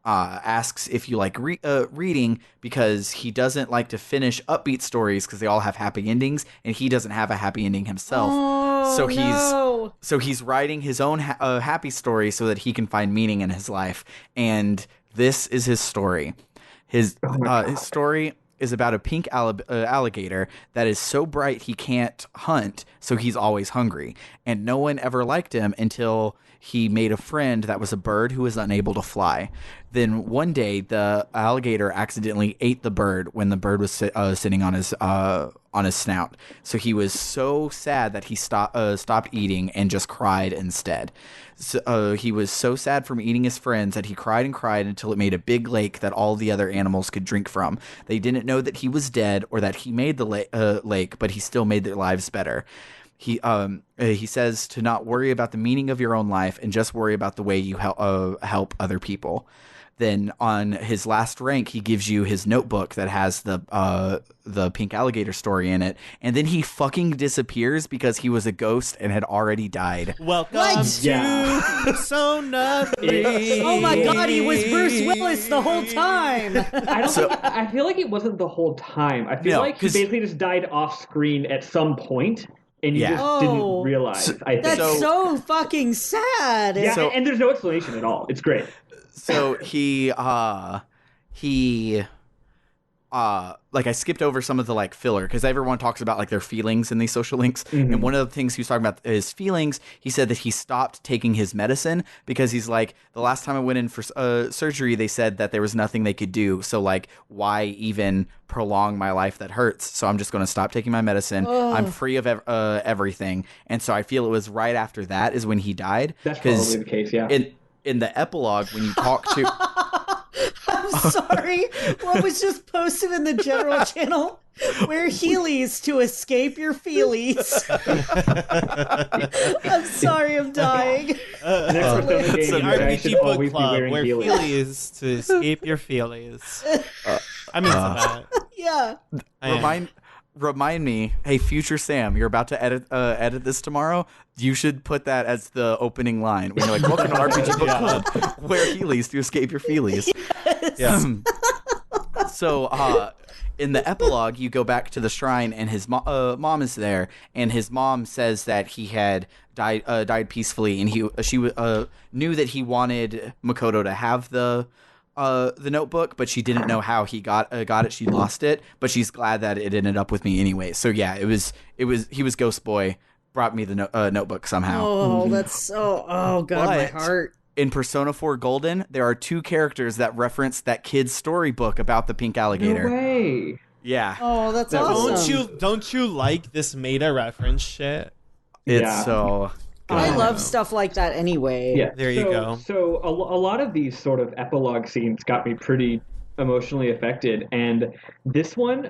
A: asks if you like reading, because he doesn't like to finish upbeat stories because they all have happy endings, and he doesn't have a happy ending himself.
C: Oh,
A: So he's writing his own happy story so that he can find meaning in his life. And this is his story. His story is about a pink alligator that is so bright he can't hunt, so he's always hungry. And no one ever liked him until he made a friend that was a bird who was unable to fly. Then one day, the alligator accidentally ate the bird when the bird was sitting on his snout. So he was so sad that he stopped eating and just cried instead. So, he was so sad from eating his friends that he cried and cried until it made a big lake that all the other animals could drink from. They didn't know that he was dead or that he made the lake, but he still made their lives better. He says to not worry about the meaning of your own life and just worry about the way you help other people. Then on his last rank, he gives you his notebook that has the pink alligator story in it, and then he fucking disappears because he was a ghost and had already died.
B: Welcome
C: What?
B: to Persona 3.
C: Oh my god, he was Bruce Willis the whole time.
D: I feel like it wasn't the whole time. I feel
A: No,
D: like he
A: 'cause-
D: basically just died off screen at some point, and you
A: Yeah.
D: just
C: Oh,
D: didn't realize. I think.
C: That's so fucking sad.
D: Yeah,
A: So-
D: and there's no explanation at all. It's great.
A: So he like I skipped over some of the like filler because everyone talks about like their feelings in these social links.
D: Mm-hmm.
A: And one of the things he was talking about his feelings, he said that he stopped taking his medicine because he's like, the last time I went in for surgery, they said that there was nothing they could do. So like, why even prolong my life that hurts? So I'm just going to stop taking my medicine. I'm free of everything. And so I feel it was right after that is when he died.
D: That's probably the case. Yeah.
A: In the epilogue, when you talk to
C: I'm sorry. What was just posted in the general channel? Wear Heelys to escape your feelies. I'm sorry, I'm dying.
D: Next time the
B: It's
D: game,
B: an
D: you guys
B: RPG
D: should
B: book
D: always be
B: club
D: wearing
B: where
D: heelys.
B: feelies to escape your feelies. I'm into that.
C: Yeah.
B: I am.
A: Remind me, hey, future Sam, you're about to edit this tomorrow. You should put that as the opening line. When you're like, welcome to RPG Book Club. Wear Heelys to escape your feelies.
B: Yeah.
A: So, in the epilogue, you go back to the shrine, and his mom is there, and his mom says that he had died peacefully, and she knew that he wanted Makoto to have the notebook, but she didn't know how he got it. She lost it, but she's glad that it ended up with me anyway. So yeah, he was Ghost Boy, brought me the notebook somehow.
C: Oh, that's so. Oh god, my
A: But-
C: heart.
A: In Persona 4 Golden, there are 2 characters that reference that kid's storybook about the pink alligator.
D: No way.
A: Yeah,
C: Oh, that's
D: That-
C: awesome.
B: Don't you like this meta reference shit?
A: it's
D: Yeah.
A: so.
C: I love stuff like that anyway.
D: Yeah.
B: There you go.
D: So a lot of these sort of epilogue scenes got me pretty emotionally affected, and this one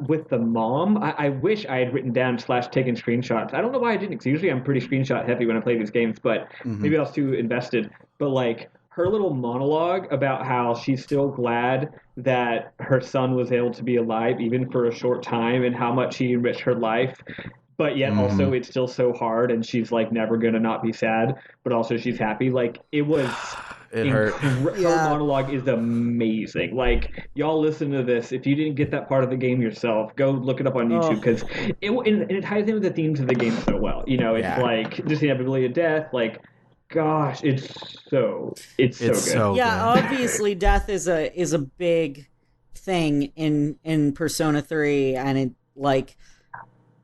D: with the mom, I wish I had written down / taken screenshots. I don't know why I didn't, because usually I'm pretty screenshot heavy when I play these games, but maybe I was too invested. But like her little monologue about how she's still glad that her son was able to be alive even for a short time and how much he enriched her life, but yet also it's still so hard and she's like never gonna not be sad, but also she's happy. Like it was
A: It hurt.
D: her monologue is amazing. Like y'all listen to this. If you didn't get that part of the game yourself, go look it up on YouTube because it ties in with the themes of the game so well. You know, it's like just the inevitability of death. Like, gosh, it's so good.
A: So
C: Yeah,
A: good.
C: obviously, death is a big thing in Persona 3, and it like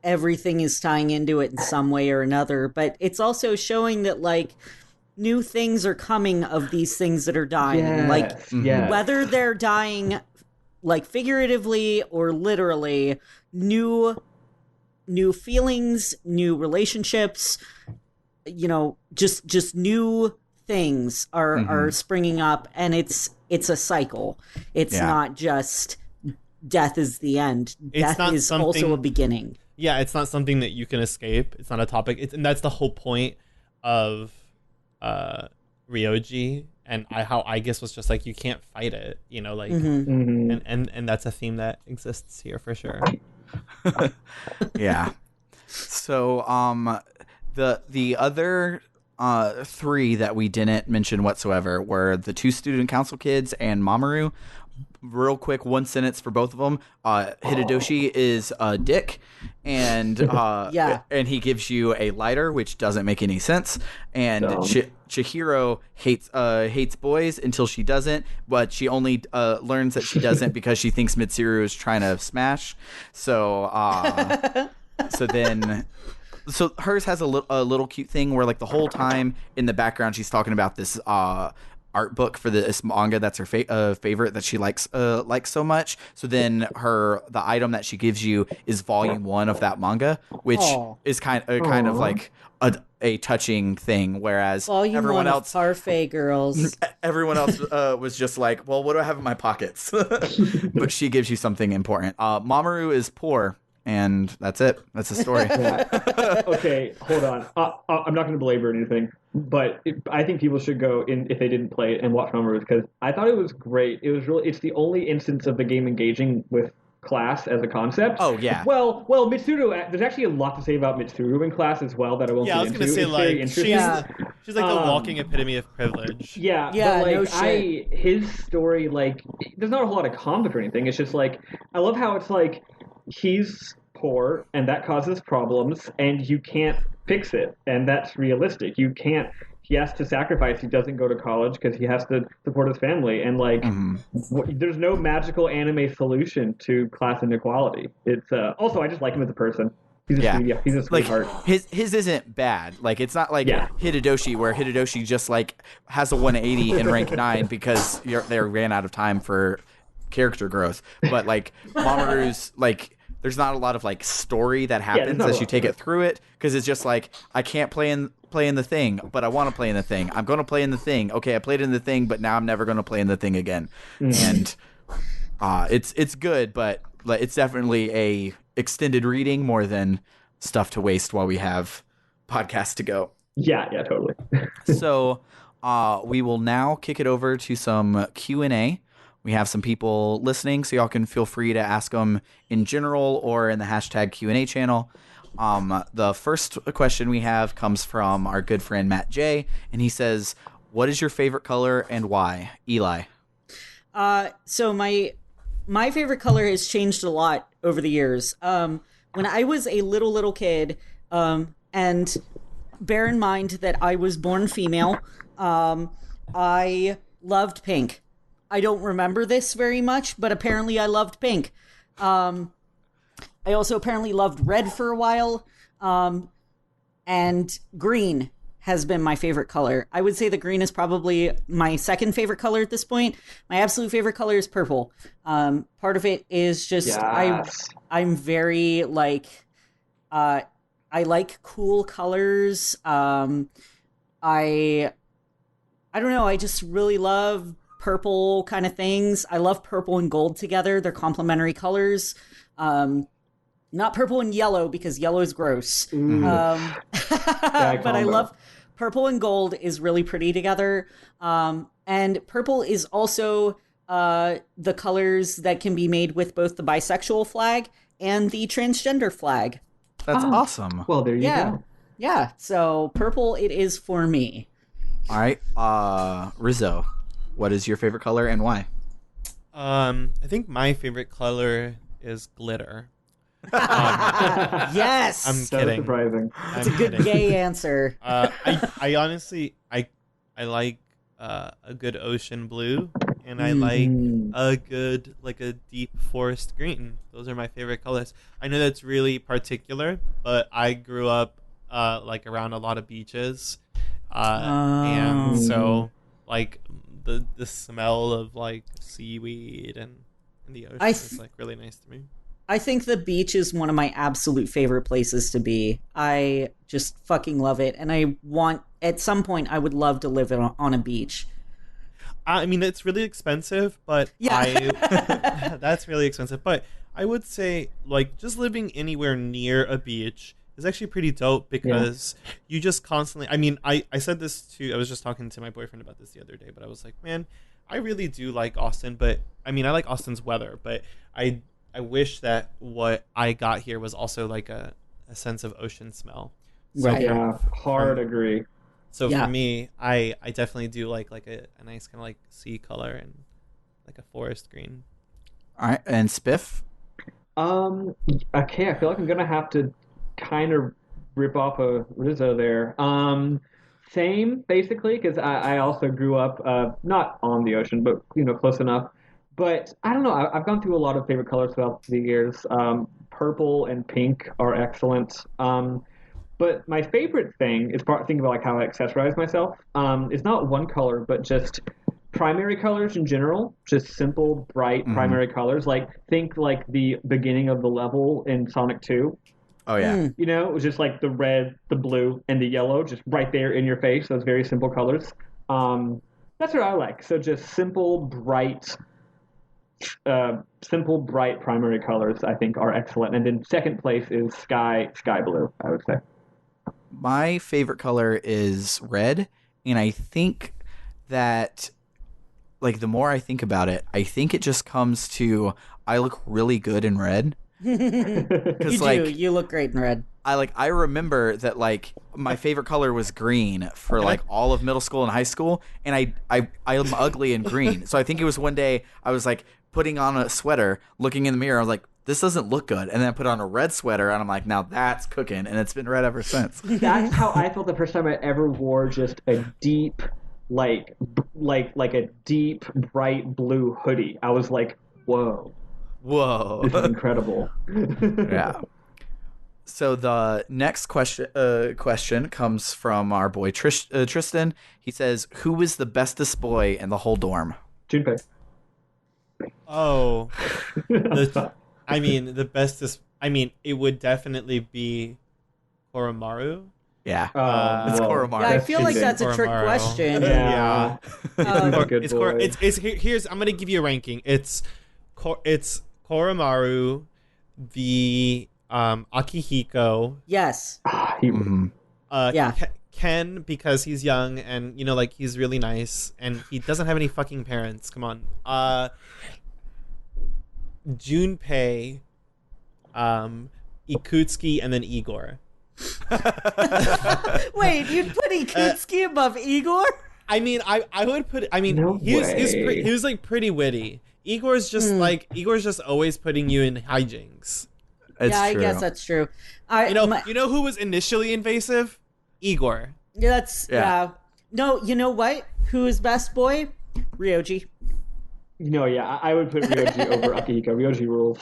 C: everything is tying into it in some way or another. But it's also showing that like new things are coming of these things that are dying. Whether they're dying like figuratively or literally, new feelings, new relationships, you know, just new things are springing up, and it's a cycle. It's not just death is the end. Death is also a beginning.
B: Yeah, it's not something that you can escape. It's not a topic. And that's the whole point of Ryoji, and how I guess was just like you can't fight it, you know, like and that's a theme that exists here for sure.
A: Yeah. So the other three that we didn't mention whatsoever were the two student council kids and Mamoru. Real quick, one sentence for both of them. Hideyoshi is a dick, and and he gives you a lighter, which doesn't make any sense. And Chihiro hates boys until she doesn't, but she only learns that she doesn't because she thinks Mitsuru is trying to smash. So so hers has a little cute thing where like the whole time in the background she's talking about this art book for this manga that's her favorite that she likes so much. So then the item that she gives you is volume 1 of that manga, which is kind of like a touching thing, whereas
C: volume
A: everyone
C: 1
A: else
C: of Parfait Girls.
A: Everyone else was just like, well, what do I have in my pockets? But she gives you something important. Mamoru is poor. And that's it. That's the story.
D: Okay, hold on. I'm not going to belabor anything, but I think people should go in if they didn't play it and watch Mamoru because I thought it was great. It was really. It's the only instance of the game engaging with class as a concept.
A: Oh yeah.
D: Well, Mitsuru. There's actually a lot to say about Mitsuru in class as well that I won't.
B: Yeah, I was
D: going to
B: say
D: it's
B: like
D: very interesting.
B: she's like the walking epitome of privilege.
D: Yeah, but like his story, like there's not a whole lot of conflict or anything. It's just like I love how it's like. He's poor and that causes problems and you can't fix it, and that's realistic. He has to sacrifice. He doesn't go to college because he has to support his family, and like there's no magical anime solution to class inequality. It's also I just like him as a person. He's a sweetheart.
A: Like his isn't bad. Like it's not like Hideyoshi, where Hideyoshi just like has a 180 in rank 9 because they ran out of time for character growth. But like Mamoru's like there's not a lot of like story that happens as you take it through it, because it's just like I can't play in the thing, but I want to play in the thing. I'm going to play in the thing. Okay, I played in the thing, but now I'm never going to play in the thing again. And it's good, but it's definitely a extended reading more than stuff to waste while we have podcasts to go.
D: Yeah, totally.
A: So we will now kick it over to some Q&A. We have some people listening, so y'all can feel free to ask them in general or in the hashtag Q&A channel. The first question we have comes from our good friend Matt J, and he says, "What is your favorite color and why?" Eli.
C: So my favorite color has changed a lot over the years. When I was a little kid, and bear in mind that I was born female, I loved pink. I don't remember this very much, but apparently I loved pink. I also apparently loved red for a while, and green has been my favorite color. I would say the green is probably my second favorite color at this point. My absolute favorite color is purple. Part of it is just I'm very like I like cool colors. I don't know. I just really love purple kind of things. I love purple and gold together. They're complementary colors. Not purple and yellow because yellow is gross. But I love purple and gold is really pretty together. And purple is also the colors that can be made with both the bisexual flag and the transgender flag.
A: That's awesome.
D: Well, there you
C: Yeah.
D: go.
C: Yeah, so purple it is for me.
A: All right, Rizzo, what is your favorite color and why?
B: I think my favorite color is glitter.
C: Yes!
B: I'm
D: So
B: kidding.
D: surprising.
C: That's a good gay answer.
B: I honestly I like a good ocean blue, and I like a good a deep forest green. Those are my favorite colors. I know that's really particular, but I grew up around a lot of beaches, and so the smell of seaweed and the ocean is really nice to me.
C: I think the beach is one of my absolute favorite places to be. I just fucking love it. And at some point, I would love to live on a beach.
B: I mean, it's really expensive, but
C: Yeah.
B: that's really expensive. But I would say, just living anywhere near a beach is actually pretty dope because you just constantly... I mean, I said this I was just talking to my boyfriend about this the other day, but I was like, man, I really do like Austin, but... I mean, I like Austin's weather, but I wish that what I got here was also a sense of ocean smell. So
C: Right.
D: Yeah, hard agree.
B: So for me, I definitely do like a nice kind of sea color and a forest green.
A: All right, and Spiff?
D: Okay, I feel like I'm gonna have to kind of rip off a Rizzo there. Same basically, because I also grew up not on the ocean, but close enough. But I don't know. I've gone through a lot of favorite colors throughout the years. Purple and pink are excellent. But my favorite thing is thinking about how I accessorize myself. Is not one color, but just primary colors in general. Just simple, bright primary colors. Think the beginning of the level in Sonic 2.
A: Oh, yeah.
D: It was just the red, the blue, and the yellow, just right there in your face. Those very simple colors. That's what I like. So just simple, bright primary colors I think are excellent. And then second place is sky blue, I would say.
A: My favorite color is red, and I think that the more I think about it, I think it just comes to I look really good in red.
C: You do. You look great in red.
A: I remember that my favorite color was green for all of middle school and high school, and I'm ugly in green. So I think it was one day I was putting on a sweater, looking in the mirror, I was like, this doesn't look good. And then I put on a red sweater, and I'm like, now that's cooking, and it's been red ever since.
D: That's how I felt the first time I ever wore just a deep, a deep bright blue hoodie. I was like, whoa, this is incredible.
A: Yeah. So the next question comes from our boy Tristan. He says, "Who was the bestest boy in the whole dorm?"
D: Junpei.
B: Oh, the bestest. It would definitely be Koromaru.
A: Yeah,
D: It's
A: Koromaru.
C: Yeah, I feel like that's a trick
B: Koromaru.
C: question.
B: Yeah.
D: Good boy.
B: Here's I'm gonna give you a ranking. It's Koromaru, the Akihiko.
C: Yes.
B: Ken, because he's young and he's really nice and he doesn't have any fucking parents. Come on. Junpei, Ikutsuki, and then Igor.
C: Wait, you'd put Ikutsuki above Igor?
B: I would put.
D: No
B: he
D: way.
B: was pretty witty. Igor's just always putting you in hijinks.
A: It's
C: I
A: true.
C: guess that's true.
B: You know who was initially invasive? Igor.
C: Yeah. No, you know what? Who is best boy? Ryoji.
D: I would put Ryoji over Akihiko. Ryoji rules.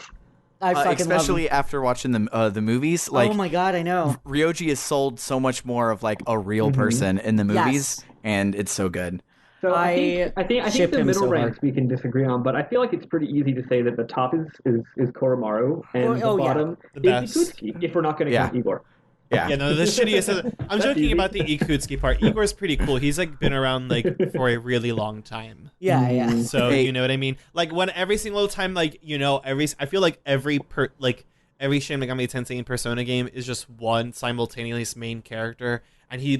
C: I fucking
A: especially
C: love him.
A: after watching the movies.
C: Oh my god, I know.
A: Ryoji is sold so much more of a real person in the movies,
C: Yes.
A: and it's so good.
D: So I think
C: ship
D: the
C: him
D: middle
C: so
D: ranks
C: hard.
D: we can disagree on, but I feel like it's pretty easy to say that the top is Koromaru and the bottom
B: The
D: is
B: best.
D: Ikutsuki, if we're not going to count Igor.
A: Yeah.
B: Yeah, no, the shittiest. I'm joking
D: easy.
B: about the Ikutsuki part. Igor's pretty cool. He's been around for a really long time.
C: Yeah.
B: So
A: Hey.
B: you know what I mean? When every single time, I feel like every Shin Megami Tensei and Persona game is just one simultaneous main character, and he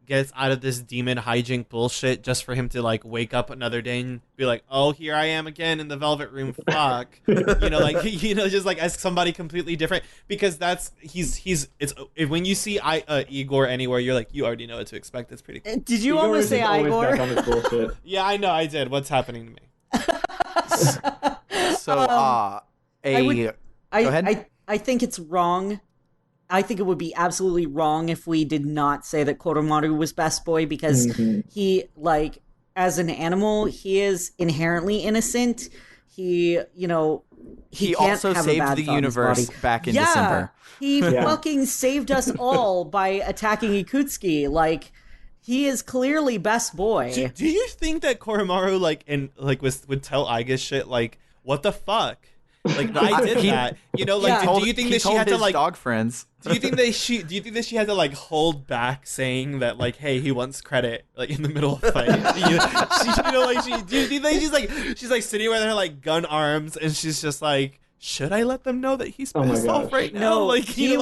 B: gets out of this demon hijink bullshit just for him to like wake up another day and be like, oh, here I am again in the Velvet Room. Fuck, just like as somebody completely different, because it's when you see Igor anywhere, you're like, you already know what to expect. It's pretty cool.
C: Did you almost say Igor?
B: Yeah, I know, I did. What's happening to me?
A: So, go ahead.
C: I think it's wrong. I think it would be absolutely wrong if we did not say that Koromaru was best boy, because he, like, as an animal, he is inherently innocent. He can't
A: also
C: have
A: saved
C: a bad
A: the
C: thought in his
A: universe
C: body.
A: back in December.
C: He fucking saved us all by attacking Ikutsuki. Like, he is clearly best boy.
B: Do you think that Koromaru would tell Aiga shit like, what the fuck? Like, I did that. You know, like, do you think that she had to like
A: dog friends?
B: Do you think that she had to like hold back saying that like, hey, he wants credit, like in the middle of a fight? Do you think she's like sitting with her like gun arms and she's just like, should I let them know that he's pissed off right now?
C: No,
B: like
C: he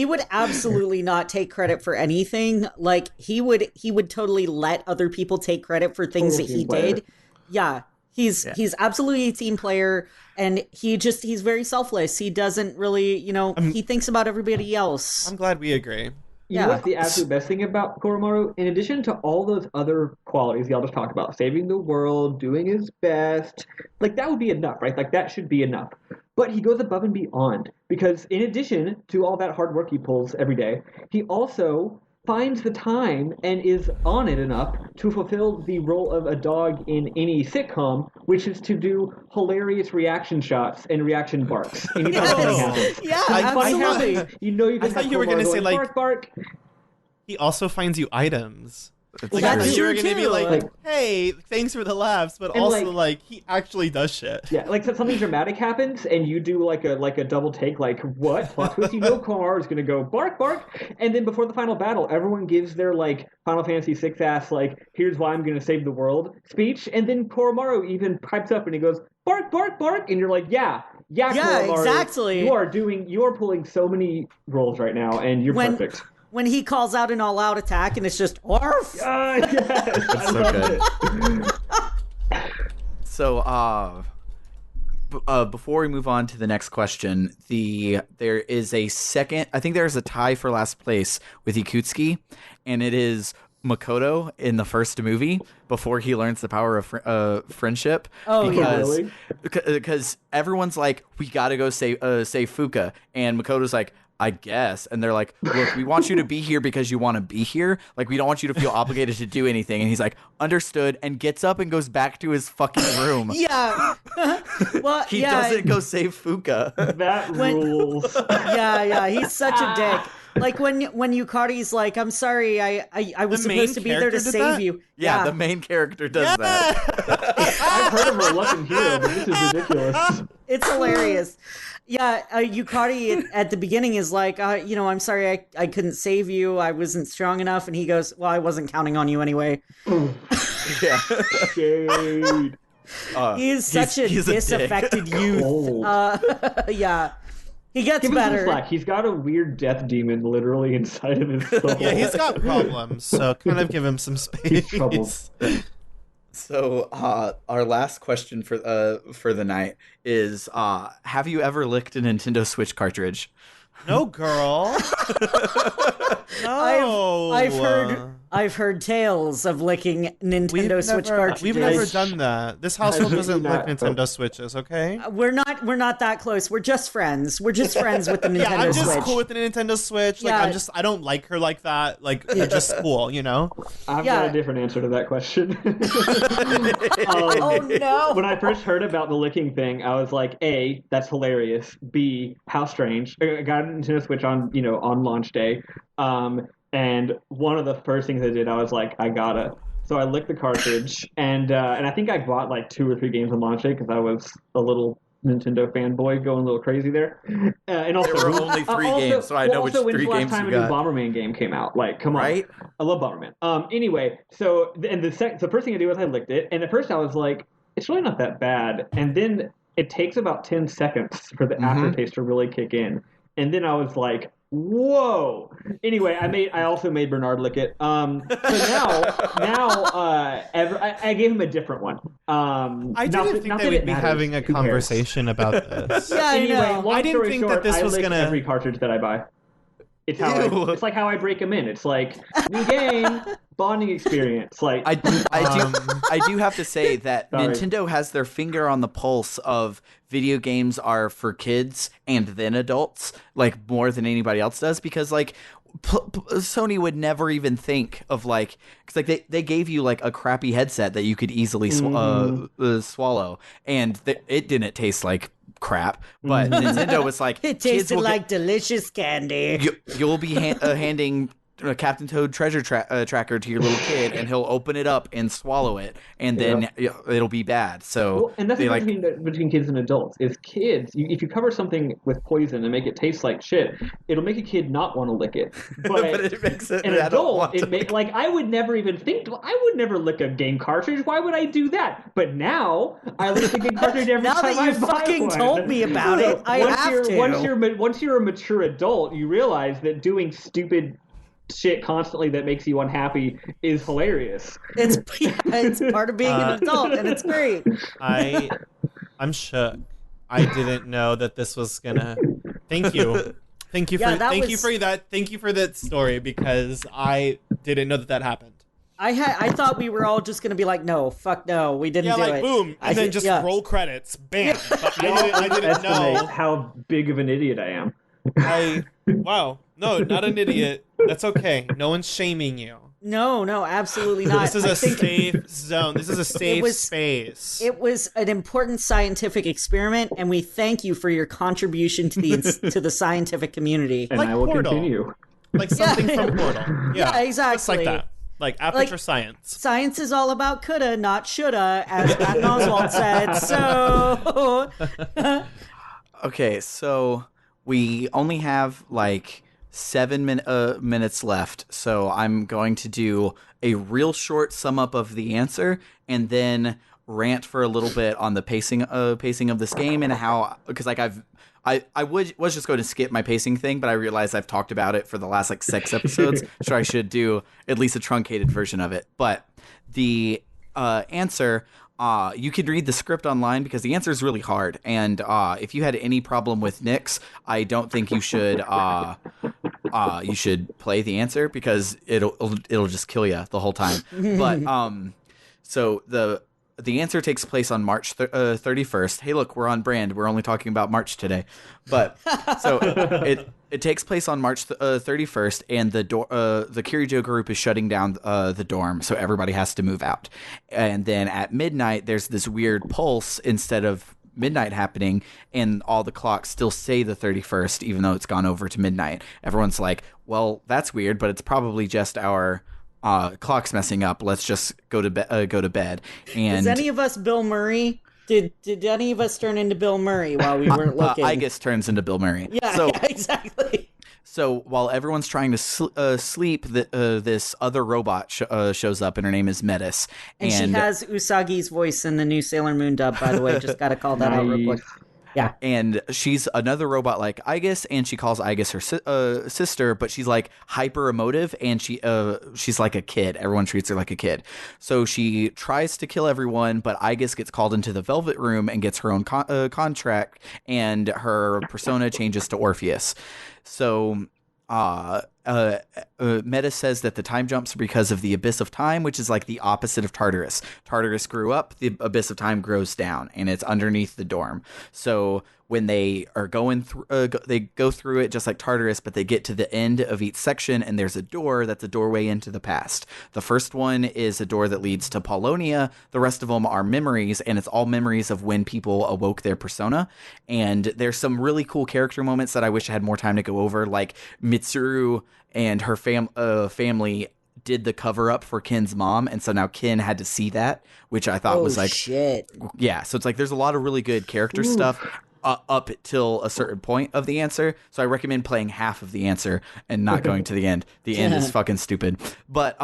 C: would absolutely not take credit for anything. Like he would totally let other people take credit for things that he did. Yeah. He's absolutely a team player, and he's very selfless. He doesn't really, he thinks about everybody else.
B: I'm glad we agree.
D: You know what's the absolute best thing about Koromaru? In addition to all those other qualities y'all just talked about, saving the world, doing his best, like that would be enough, right? Like that should be enough. But he goes above and beyond, because in addition to all that hard work he pulls every day, he also finds the time and is on it enough to fulfill the role of a dog in any sitcom, which is to do hilarious reaction shots and reaction barks anytime something happens.
C: Yeah, absolutely.
B: I thought you were going to say like,
D: bark, bark.
B: He also finds you items.
C: Well, that's
B: you were
C: true,
B: going to be like,
C: too.
B: hey, thanks for the laughs, but also like he actually does shit.
D: Yeah, like something dramatic happens and you do like a double take, like what? Plot twist, Car is gonna go bark bark, and then before the final battle, everyone gives their like Final Fantasy VI ass like, here's why I'm gonna save the world speech, and then Koromaru even pipes up and he goes bark bark bark, and you're like, yeah, Koromaru,
C: exactly.
D: You are pulling so many roles right now, and you're perfect.
C: When he calls out an all-out attack and it's just "Orf!"
D: Yes,
A: that's so good. So, before we move on to the next question, there is a second. I think there's a tie for last place with Ikutsuki, and it is Makoto in the first movie before he learns the power of friendship.
C: Oh,
D: really?
A: Because everyone's like, we gotta go save Fuka, and Makoto's like, I guess. And they're like, look, we want you to be here because you want to be here. Like, we don't want you to feel obligated to do anything. And he's like, understood, and gets up and goes back to his fucking room.
C: Yeah. Well,
A: he doesn't go save Fuka.
D: That rules.
C: Yeah, he's such a dick. Like when Yukari's like, I'm sorry, I was supposed to be there to save you.
A: Yeah, the main character does that.
D: I've heard of Reluctant Hero, but this is ridiculous.
C: It's hilarious. Yeah, Yukari at the beginning is like, I'm sorry, I couldn't save you. I wasn't strong enough. And he goes, well, I wasn't counting on you anyway.
A: Yeah.
D: Shade.
C: He's such a disaffected youth. Yeah. He gets
D: Give
C: better.
D: him some slack. He's got a weird death demon literally inside of his soul.
B: Yeah, he's got problems, so kind of give him some space.
D: He's troubled.
A: So, our last question for the night is, have you ever licked a Nintendo Switch cartridge?
B: No, girl. No.
C: I've heard tales of licking Nintendo Switch cartridges.
B: We've never done that. This household doesn't lick Nintendo Switches, okay?
C: We're not that close. We're just friends. We're just friends with the Nintendo Switch.
B: Yeah, I'm just cool with the Nintendo Switch. Like, I don't like her like that. Like, we're just cool, you know?
D: I've got a different answer to that question.
C: Oh no!
D: When I first heard about the licking thing, I was like, A, that's hilarious. B, how strange. I got a Nintendo Switch on launch day. And one of the first things I did, I was like, I gotta. So I licked the cartridge, and I think I bought like 2 or 3 games on launch day because I was a little Nintendo fanboy going a little crazy there. And also,
A: there were only 3 games, so I know which 3 games you got.
D: Also, when's the last time a new Bomberman game came out? Like, come on.
A: Right?
D: I love Bomberman. Anyway, so, and the first thing I did was I licked it, and at first I was like, it's really not that bad. And then it takes about 10 seconds for the aftertaste to really kick in. And then I was like, Whoa. Anyway, I also made Bernard lick it. I gave him a different one.
B: I didn't think they would be having a conversation about this.
C: Yeah, I
D: Anyway,
C: know.
D: long
B: I didn't
D: story
B: think
D: short,
B: that this
D: I
B: was
D: lick
B: gonna.
D: every cartridge that I buy. It's it's like how I break them in. It's like new game, bonding experience. Like
A: I do have to say that
D: Sorry.
A: Nintendo has their finger on the pulse of video games are for kids and then adults, like more than anybody else does, because like Sony would never even think of like, because like they gave you like a crappy headset that you could easily swallow, and it didn't taste like crap, but Nintendo was like,
C: It
A: kids
C: tasted
A: will
C: like delicious candy.
A: you'll be handing a Captain Toad treasure tracker to your little kid, and he'll open it up and swallow it, and then it'll be bad. So,
D: well, and that's the difference between kids and adults. Is kids, if you cover something with poison and make it taste like shit, it'll make a kid not want to lick it. But,
A: it makes it
D: an adult, like I would never even think. I would never lick a game cartridge. Why would I do that? But now I lick the game cartridge every
C: Now
D: time
C: that you
D: I buy
C: fucking
D: one.
C: told me about it, I have to.
D: Once you're a mature adult, you realize that doing stupid shit constantly that makes you unhappy is hilarious.
C: It's part of being an adult, and it's great.
B: I'm shook. I didn't know that this was gonna. Thank you for that story, because I didn't know that happened.
C: I thought we were all just gonna be like, no, fuck no, we didn't do it.
B: Boom, and then just roll credits, bam. But I didn't know
D: how big of an idiot I am.
B: Wow, no, not an idiot. That's okay. No one's shaming you.
C: No, absolutely not.
B: This is a safe zone. This is a safe space.
C: It was an important scientific experiment, and we thank you for your contribution to the scientific community.
D: And
B: like
D: I will
B: Portal.
D: Continue.
B: Like something from Portal. Yeah,
C: exactly.
B: Just like that. Like Aperture Science.
C: Science is all about coulda, not shoulda, as Patton Oswalt said. So,
A: okay, so we only have like 7 minutes left, so I'm going to do a real short sum up of the answer, and then rant for a little bit on the pacing of this game, and how, because like I was just going to skip my pacing thing, but I realized I've talked about it for the last like 6 episodes, so I should do at least a truncated version of it. But the answer, you can read the script online, because the answer is really hard. And if you had any problem with Nyx, I don't think you should play the answer, because it'll just kill you the whole time. But so the answer takes place on March 31st. Hey, look, we're on brand. We're only talking about March today. But so it takes place on March 31st, and the Kirijo group is shutting down the dorm, so everybody has to move out. And then at midnight, there's this weird pulse instead of midnight happening, and all the clocks still say the 31st, even though it's gone over to midnight. Everyone's like, well, that's weird, but it's probably just our clock's messing up. Let's just go to bed. And
C: is any of us Bill Murray? Did any of us turn into Bill Murray while we weren't looking?
A: I guess turns into Bill Murray.
C: Yeah, exactly.
A: So while everyone's trying to sleep, this other robot shows up, and her name is Metis.
C: And she has Usagi's voice in the new Sailor Moon dub, by the way. Just got to call that out real quick. Yeah.
A: And she's another robot like Aegis, and she calls Aegis her sister, but she's like hyper emotive, and she's like a kid. Everyone treats her like a kid. So she tries to kill everyone, but Aegis gets called into the Velvet Room and gets her own contract, and her persona changes to Orpheus. So Meta says that the time jumps are because of the Abyss of Time, which is like the opposite of Tartarus. Tartarus grew up, the Abyss of Time grows down, and it's underneath the dorm. So when they are going through, they go through it just like Tartarus, but they get to the end of each section, and there's a door that's a doorway into the past. The first one is a door that leads to Paulonia. The rest of them are memories, and it's all memories of when people awoke their persona. And there's some really cool character moments that I wish I had more time to go over, like Mitsuru and her family did the cover up for Ken's mom, and so now Ken had to see that, which I thought was like,
C: shit.
A: Yeah, so it's like there's a lot of really good character stuff up till a certain point of the answer. So I recommend playing half of the answer and not going to the end. The end is fucking stupid. But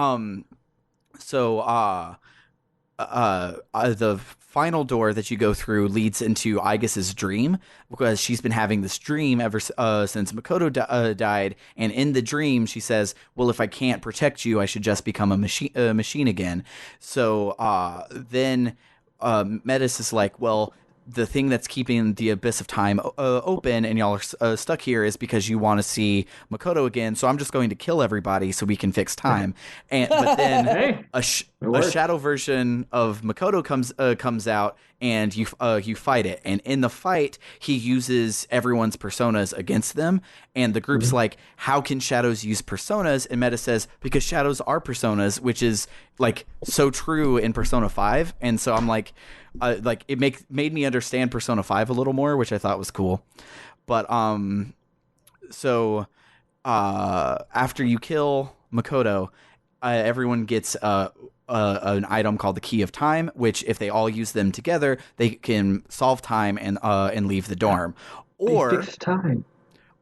A: the final door that you go through leads into Aigus's dream, because she's been having this dream ever since Makoto died. And in the dream, she says, well, if I can't protect you, I should just become a machine again. So then Metis is like, well, the thing that's keeping the Abyss of Time open and y'all are stuck here is because you want to see Makoto again. So I'm just going to kill everybody so we can fix time. But then
D: Hey,
A: a shadow version of Makoto comes out, and you fight it. And in the fight, he uses everyone's personas against them. And the group's like, how can shadows use personas? And Meta says, because shadows are personas, which is like so true in Persona 5. And so I'm like it made me understand Persona 5 a little more, which I thought was cool. But so after you kill Makoto, everyone gets an item called the Key of Time, which if they all use them together, they can solve time and leave the dorm. Or
D: fix time.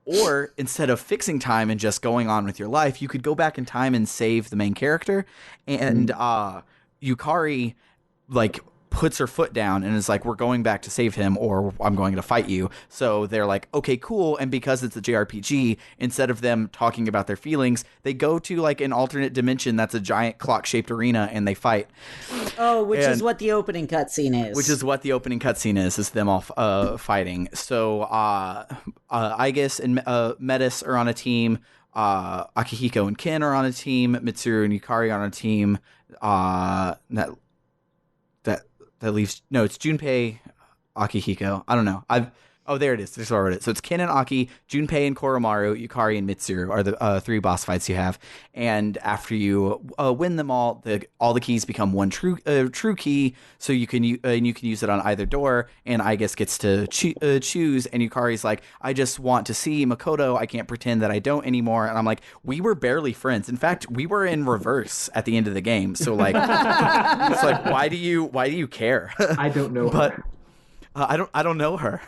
A: Or instead of fixing time and just going on with your life, you could go back in time and save the main character. And Yukari like puts her foot down and is like, we're going back to save him, or I'm going to fight you. So they're like, okay, cool. And because it's a JRPG, instead of them talking about their feelings, they go to like an alternate dimension that's a giant clock-shaped arena, and they fight.
C: Oh, which is what the opening cutscene is.
A: Which is what the opening cutscene is them all fighting. So Aigis and Metis are on a team. Akihiko and Ken are on a team. Mitsuru and Yukari are on a team. That leaves... No, it's Junpei, Akihiko. I don't know. There it is. There's already. So it's Ken and Aki, Junpei and Koromaru, Yukari and Mitsuru are the 3 boss fights you have. And after you win them all the keys become one true key. So you can use it on either door. And I guess gets to choose. And Yukari's like, I just want to see Makoto. I can't pretend that I don't anymore. And I'm like, we were barely friends. In fact, we were in reverse at the end of the game. So like, it's like, why do you care?
D: I don't know.
A: But I don't know her.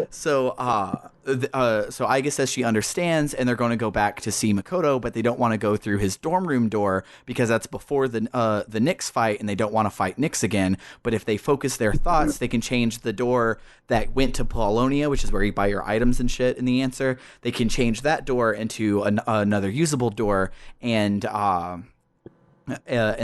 A: So Aiga says she understands, and they're going to go back to see Makoto, but they don't want to go through his dorm room door because that's before the Nyx fight, and they don't want to fight Nyx again. But if they focus their thoughts, they can change the door that went to Paulonia, which is where you buy your items and shit in the answer. They can change that door into another usable door, and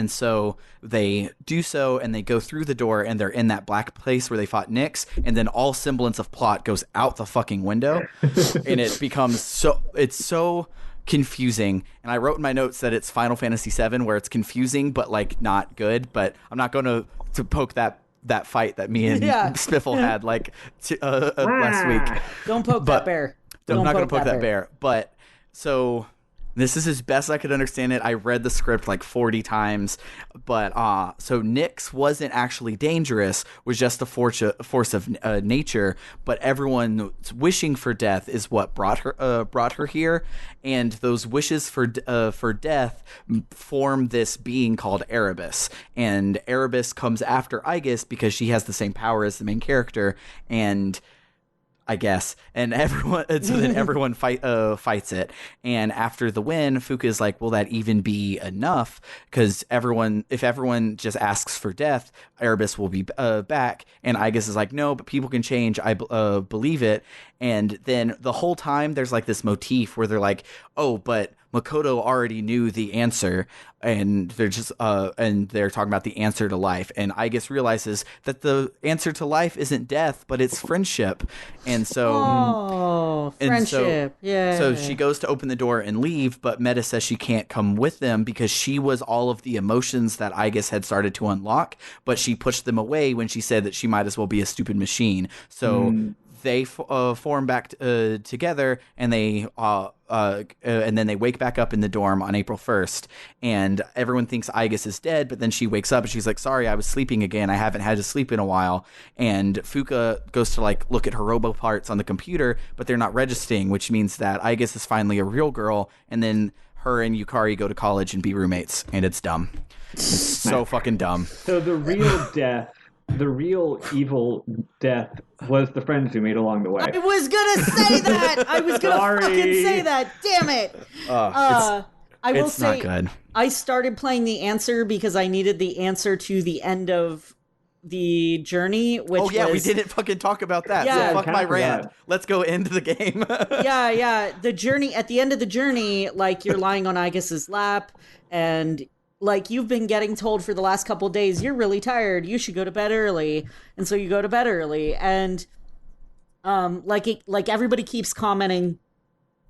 A: so they do so, and they go through the door, and they're in that black place where they fought Nyx, and then all semblance of plot goes out the fucking window, and it becomes so confusing. And I wrote in my notes that it's Final Fantasy VII, where it's confusing but like not good. But I'm not going to poke that fight that me and Spiffle had like last week.
C: Don't poke that bear.
A: I'm not going to poke that bear. But so. This is as best I could understand it. I read the script like 40 times. But so Nyx wasn't actually dangerous, was just a force of nature. But everyone's wishing for death is what brought her here. And those wishes for death form this being called Erebus. And Erebus comes after Aigis because she has the same power as the main character. And I guess, and then everyone fights it. And after the win, Fuka is like, will that even be enough? Because if everyone just asks for death, Erebus will be back. And Aigis is like, no, but people can change. I believe it. And then the whole time there's like this motif where they're like, oh, but Makoto already knew the answer, and they're just and they're talking about the answer to life. And Aigis realizes that the answer to life isn't death, but it's friendship. And so,
C: friendship, yeah.
A: So she goes to open the door and leave, but Meta says she can't come with them because she was all of the emotions that Aigis had started to unlock, but she pushed them away when she said that she might as well be a stupid machine. So. They form back together, and they and then they wake back up in the dorm on April 1st, and everyone thinks Aigis is dead, but then she wakes up and she's like, sorry, I was sleeping again. I haven't had to sleep in a while. And Fuka goes to like look at her robo parts on the computer, but they're not registering, which means that Aigis is finally a real girl, and then her and Yukari go to college and be roommates, and it's dumb. It's so fucking dumb.
D: So the real evil death was the friends you made along the way.
C: I was gonna say that. I was gonna fucking say that. Damn it. I will
A: It's
C: say,
A: not good.
C: I started playing the answer because I needed the answer to the end of the journey, which
A: we
C: was,
A: didn't fucking talk about that.
C: Yeah.
A: So fuck
D: kinda
A: my rant.
D: forgot.
A: Let's go into the game.
C: yeah, the journey, at the end of the journey, like, you're lying on Aigus's lap, and like, you've been getting told for the last couple of days, you're really tired, you should go to bed early, and so you go to bed early, and like everybody keeps commenting.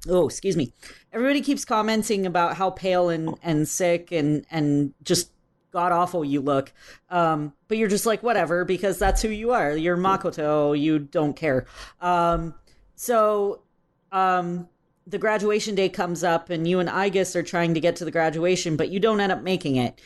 C: Oh, excuse me. Everybody keeps commenting about how pale and sick and just god awful you look. But you're just like, whatever, because that's who you are. You're Makoto. You don't care. So the graduation day comes up, and you and Aigis are trying to get to the graduation, but you don't end up making it.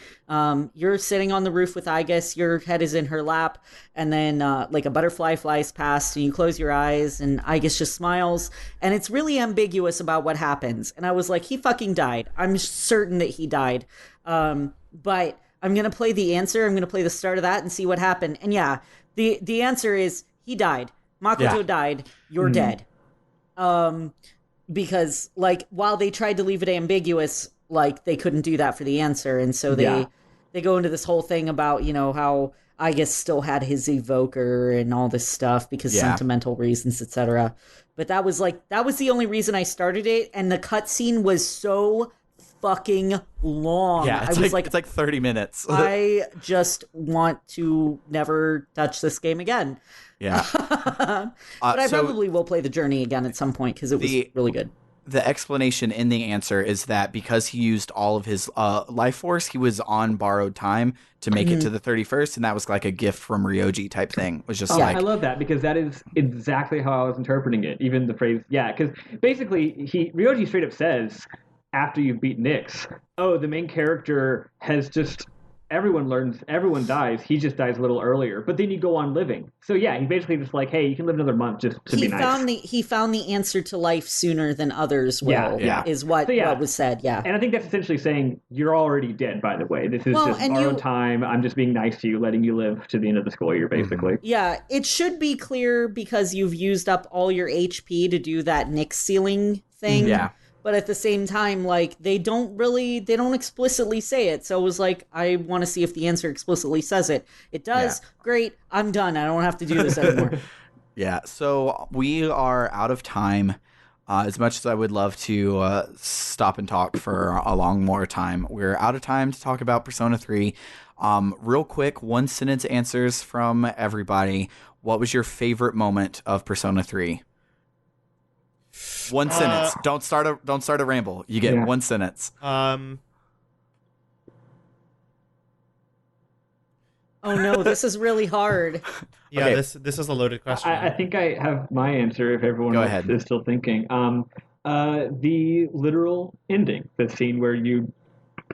C: You're sitting on the roof with Aigis, your head is in her lap, and then like a butterfly flies past, and you close your eyes, and Aigis just smiles, and it's really ambiguous about what happens. And I was like, he fucking died. I'm certain that he died. But I'm going to play the answer. I'm going to play the start of that and see what happened. And yeah, the answer is he died. Makoto died. You're dead. Because like, while they tried to leave it ambiguous, like, they couldn't do that for the answer. And so they go into this whole thing about, you know, how I guess still had his evoker and all this stuff because sentimental reasons, etc. But that was the only reason I started it. And the cutscene was so fucking long.
A: Yeah, it's like 30 minutes.
C: I just want to never touch this game again.
A: Yeah.
C: But I probably will play the journey again at some point because it was really good.
A: The explanation in the answer is that because he used all of his life force, he was on borrowed time to make it to the 31st, and that was like a gift from Ryoji type thing. It was just
D: I love that, because that is exactly how I was interpreting it. Even the phrase, because basically Ryoji straight up says, after you've beat Nyx, the main character has just, everyone dies, he just dies a little earlier, but then you go on living. So yeah, he basically just like, hey, you can live another month just to be nice.
C: He found the answer to life sooner than others will, is what was said,
D: And I think that's essentially saying, you're already dead, by the way. This is just borrowed time, I'm just being nice to you, letting you live to the end of the school year, basically.
C: Yeah, it should be clear because you've used up all your HP to do that Nyx sealing thing.
A: Yeah.
C: But at the same time, like, they don't explicitly say it. So it was like, I want to see if the answer explicitly says it. It does. Yeah. Great. I'm done. I don't have to do this anymore.
A: Yeah. So we are out of time. As much as I would love to stop and talk for a long more time, we're out of time to talk about Persona 3. Real quick, one sentence answers from everybody. What was your favorite moment of Persona 3? One sentence. Don't start a ramble. You get one sentence.
C: Oh no, this is really hard.
B: Yeah,
A: okay.
B: This is a loaded question.
D: I think I have my answer if everyone else is still thinking. The literal ending, the scene where you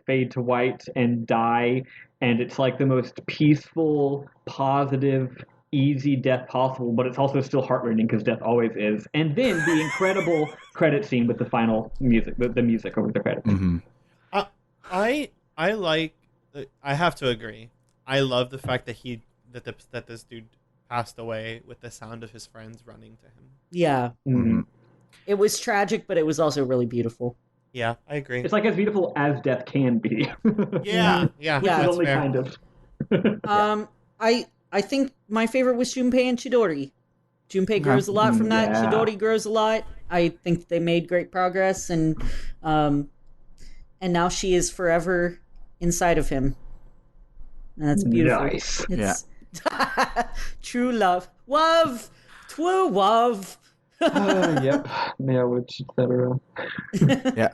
D: fade to white and die, and it's like the most peaceful, positive, easy death possible, but it's also still heartrending because death always is. And then the incredible credit scene with the final music, the music over the credits.
A: Mm-hmm.
B: I like. I have to agree. I love the fact that this dude passed away with the sound of his friends running to him.
C: Yeah.
A: Mm-hmm.
C: It was tragic, but it was also really beautiful.
B: Yeah, I agree.
D: It's like as beautiful as death can be.
B: Yeah.
D: Which is only
B: fair.
D: kind of.
C: I think my favorite was Junpei and Chidori. Junpei grows a lot from that. Chidori grows a lot. I think they made great progress, and now she is forever inside of him. And that's beautiful.
D: Nice.
C: It's true love. Love! True love!
D: Yep. Marriage, etc.
A: Yeah.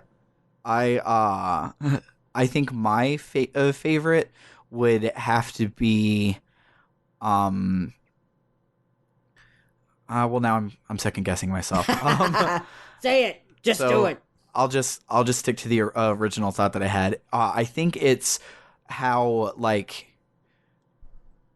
A: I think my favorite would have to be well, now I'm second guessing myself.
C: Say it. Just do it.
A: I'll just stick to the original thought that I had. I think it's how like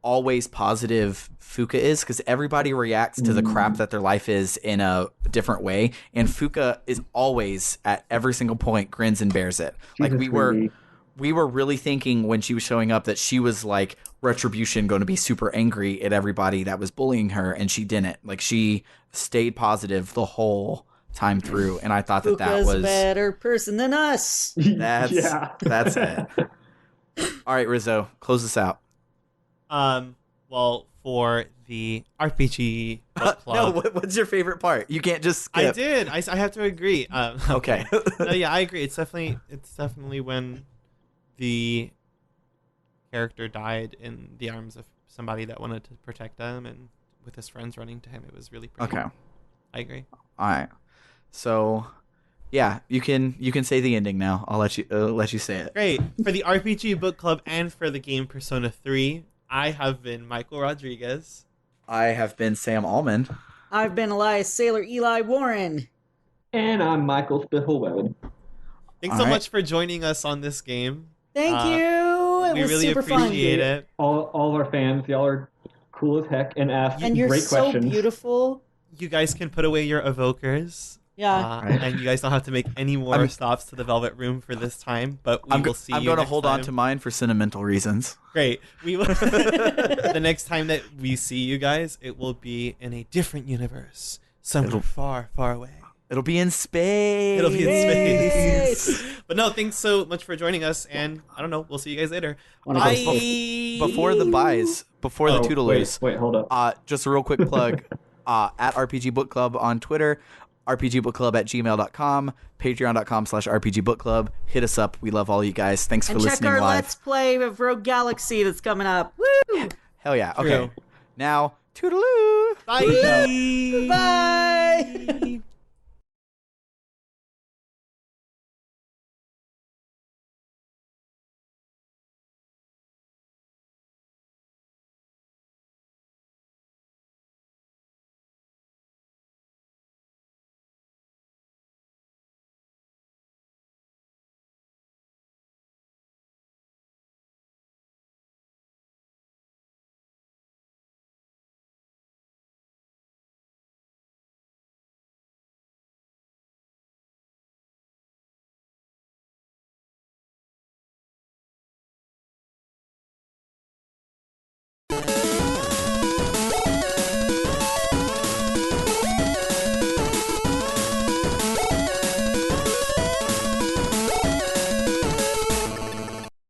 A: always positive Fuka is, because everybody reacts to the crap that their life is in a different way, and Fuka is always at every single point grins and bears it. Like we were really thinking when she was showing up that she was like retribution, going to be super angry at everybody that was bullying her, and she didn't. Like she stayed positive the whole time through, and I thought that
C: Puka's
A: was
C: a better person than us.
A: that's
D: Yeah.
A: it. All right, Rizzo, close this out.
B: Well, for the RPG book
A: No,
B: club,
A: what's your favorite part? You can't just skip.
B: I did. I have to agree.
A: Okay.
B: No, yeah, I agree. It's definitely when the character died in the arms of somebody that wanted to protect them, and with his friends running to him, it was really pretty.
A: Okay.
B: I agree.
A: All right. So, yeah, you can say the ending now. I'll let you say it.
B: Great. For the RPG book club and for the game Persona 3, I have been Michael Rodriguez.
A: I have been Sam Allman.
C: I've been Elias Sailor Eli Warren.
D: And I'm Michael Spiffleweb.
B: Thanks
A: All
B: so
A: right.
B: much for joining us on this game.
C: Thank you. It
B: We
C: was
B: really
C: super
B: appreciate
C: fun.
B: it.
D: All of our fans, y'all are cool as heck and ask
C: And you're
D: great
C: so
D: questions.
C: beautiful.
B: You guys can put away your evokers.
C: Yeah.
A: Right.
B: And you guys don't have to make any more stops to the Velvet Room for this time, but we will see
A: I'm
B: you
A: going to
B: next
A: hold
B: time.
A: on to mine for sentimental reasons.
B: Great. We will. The next time that we see you guys, it will be in a different universe, somewhere far, far away.
A: It'll be in space.
B: It'll be in space.
C: Space.
B: But no, thanks so much for joining us, and I don't know, we'll see you guys later.
D: Wanna
B: Bye.
D: go
A: Before the buys, before the toodaloos,
D: Wait, hold up.
A: just a real quick plug. At RPG Book Club on Twitter, rpgbookclub@gmail.com, patreon.com/rpgbookclub. Hit us up. We love all you guys. Thanks for
C: And check
A: listening
C: our
A: live.
C: Let's Play of Rogue Galaxy that's coming up. Woo!
A: Hell yeah. Okay.
B: True.
A: Now, toodaloo.
B: Bye.
C: Bye!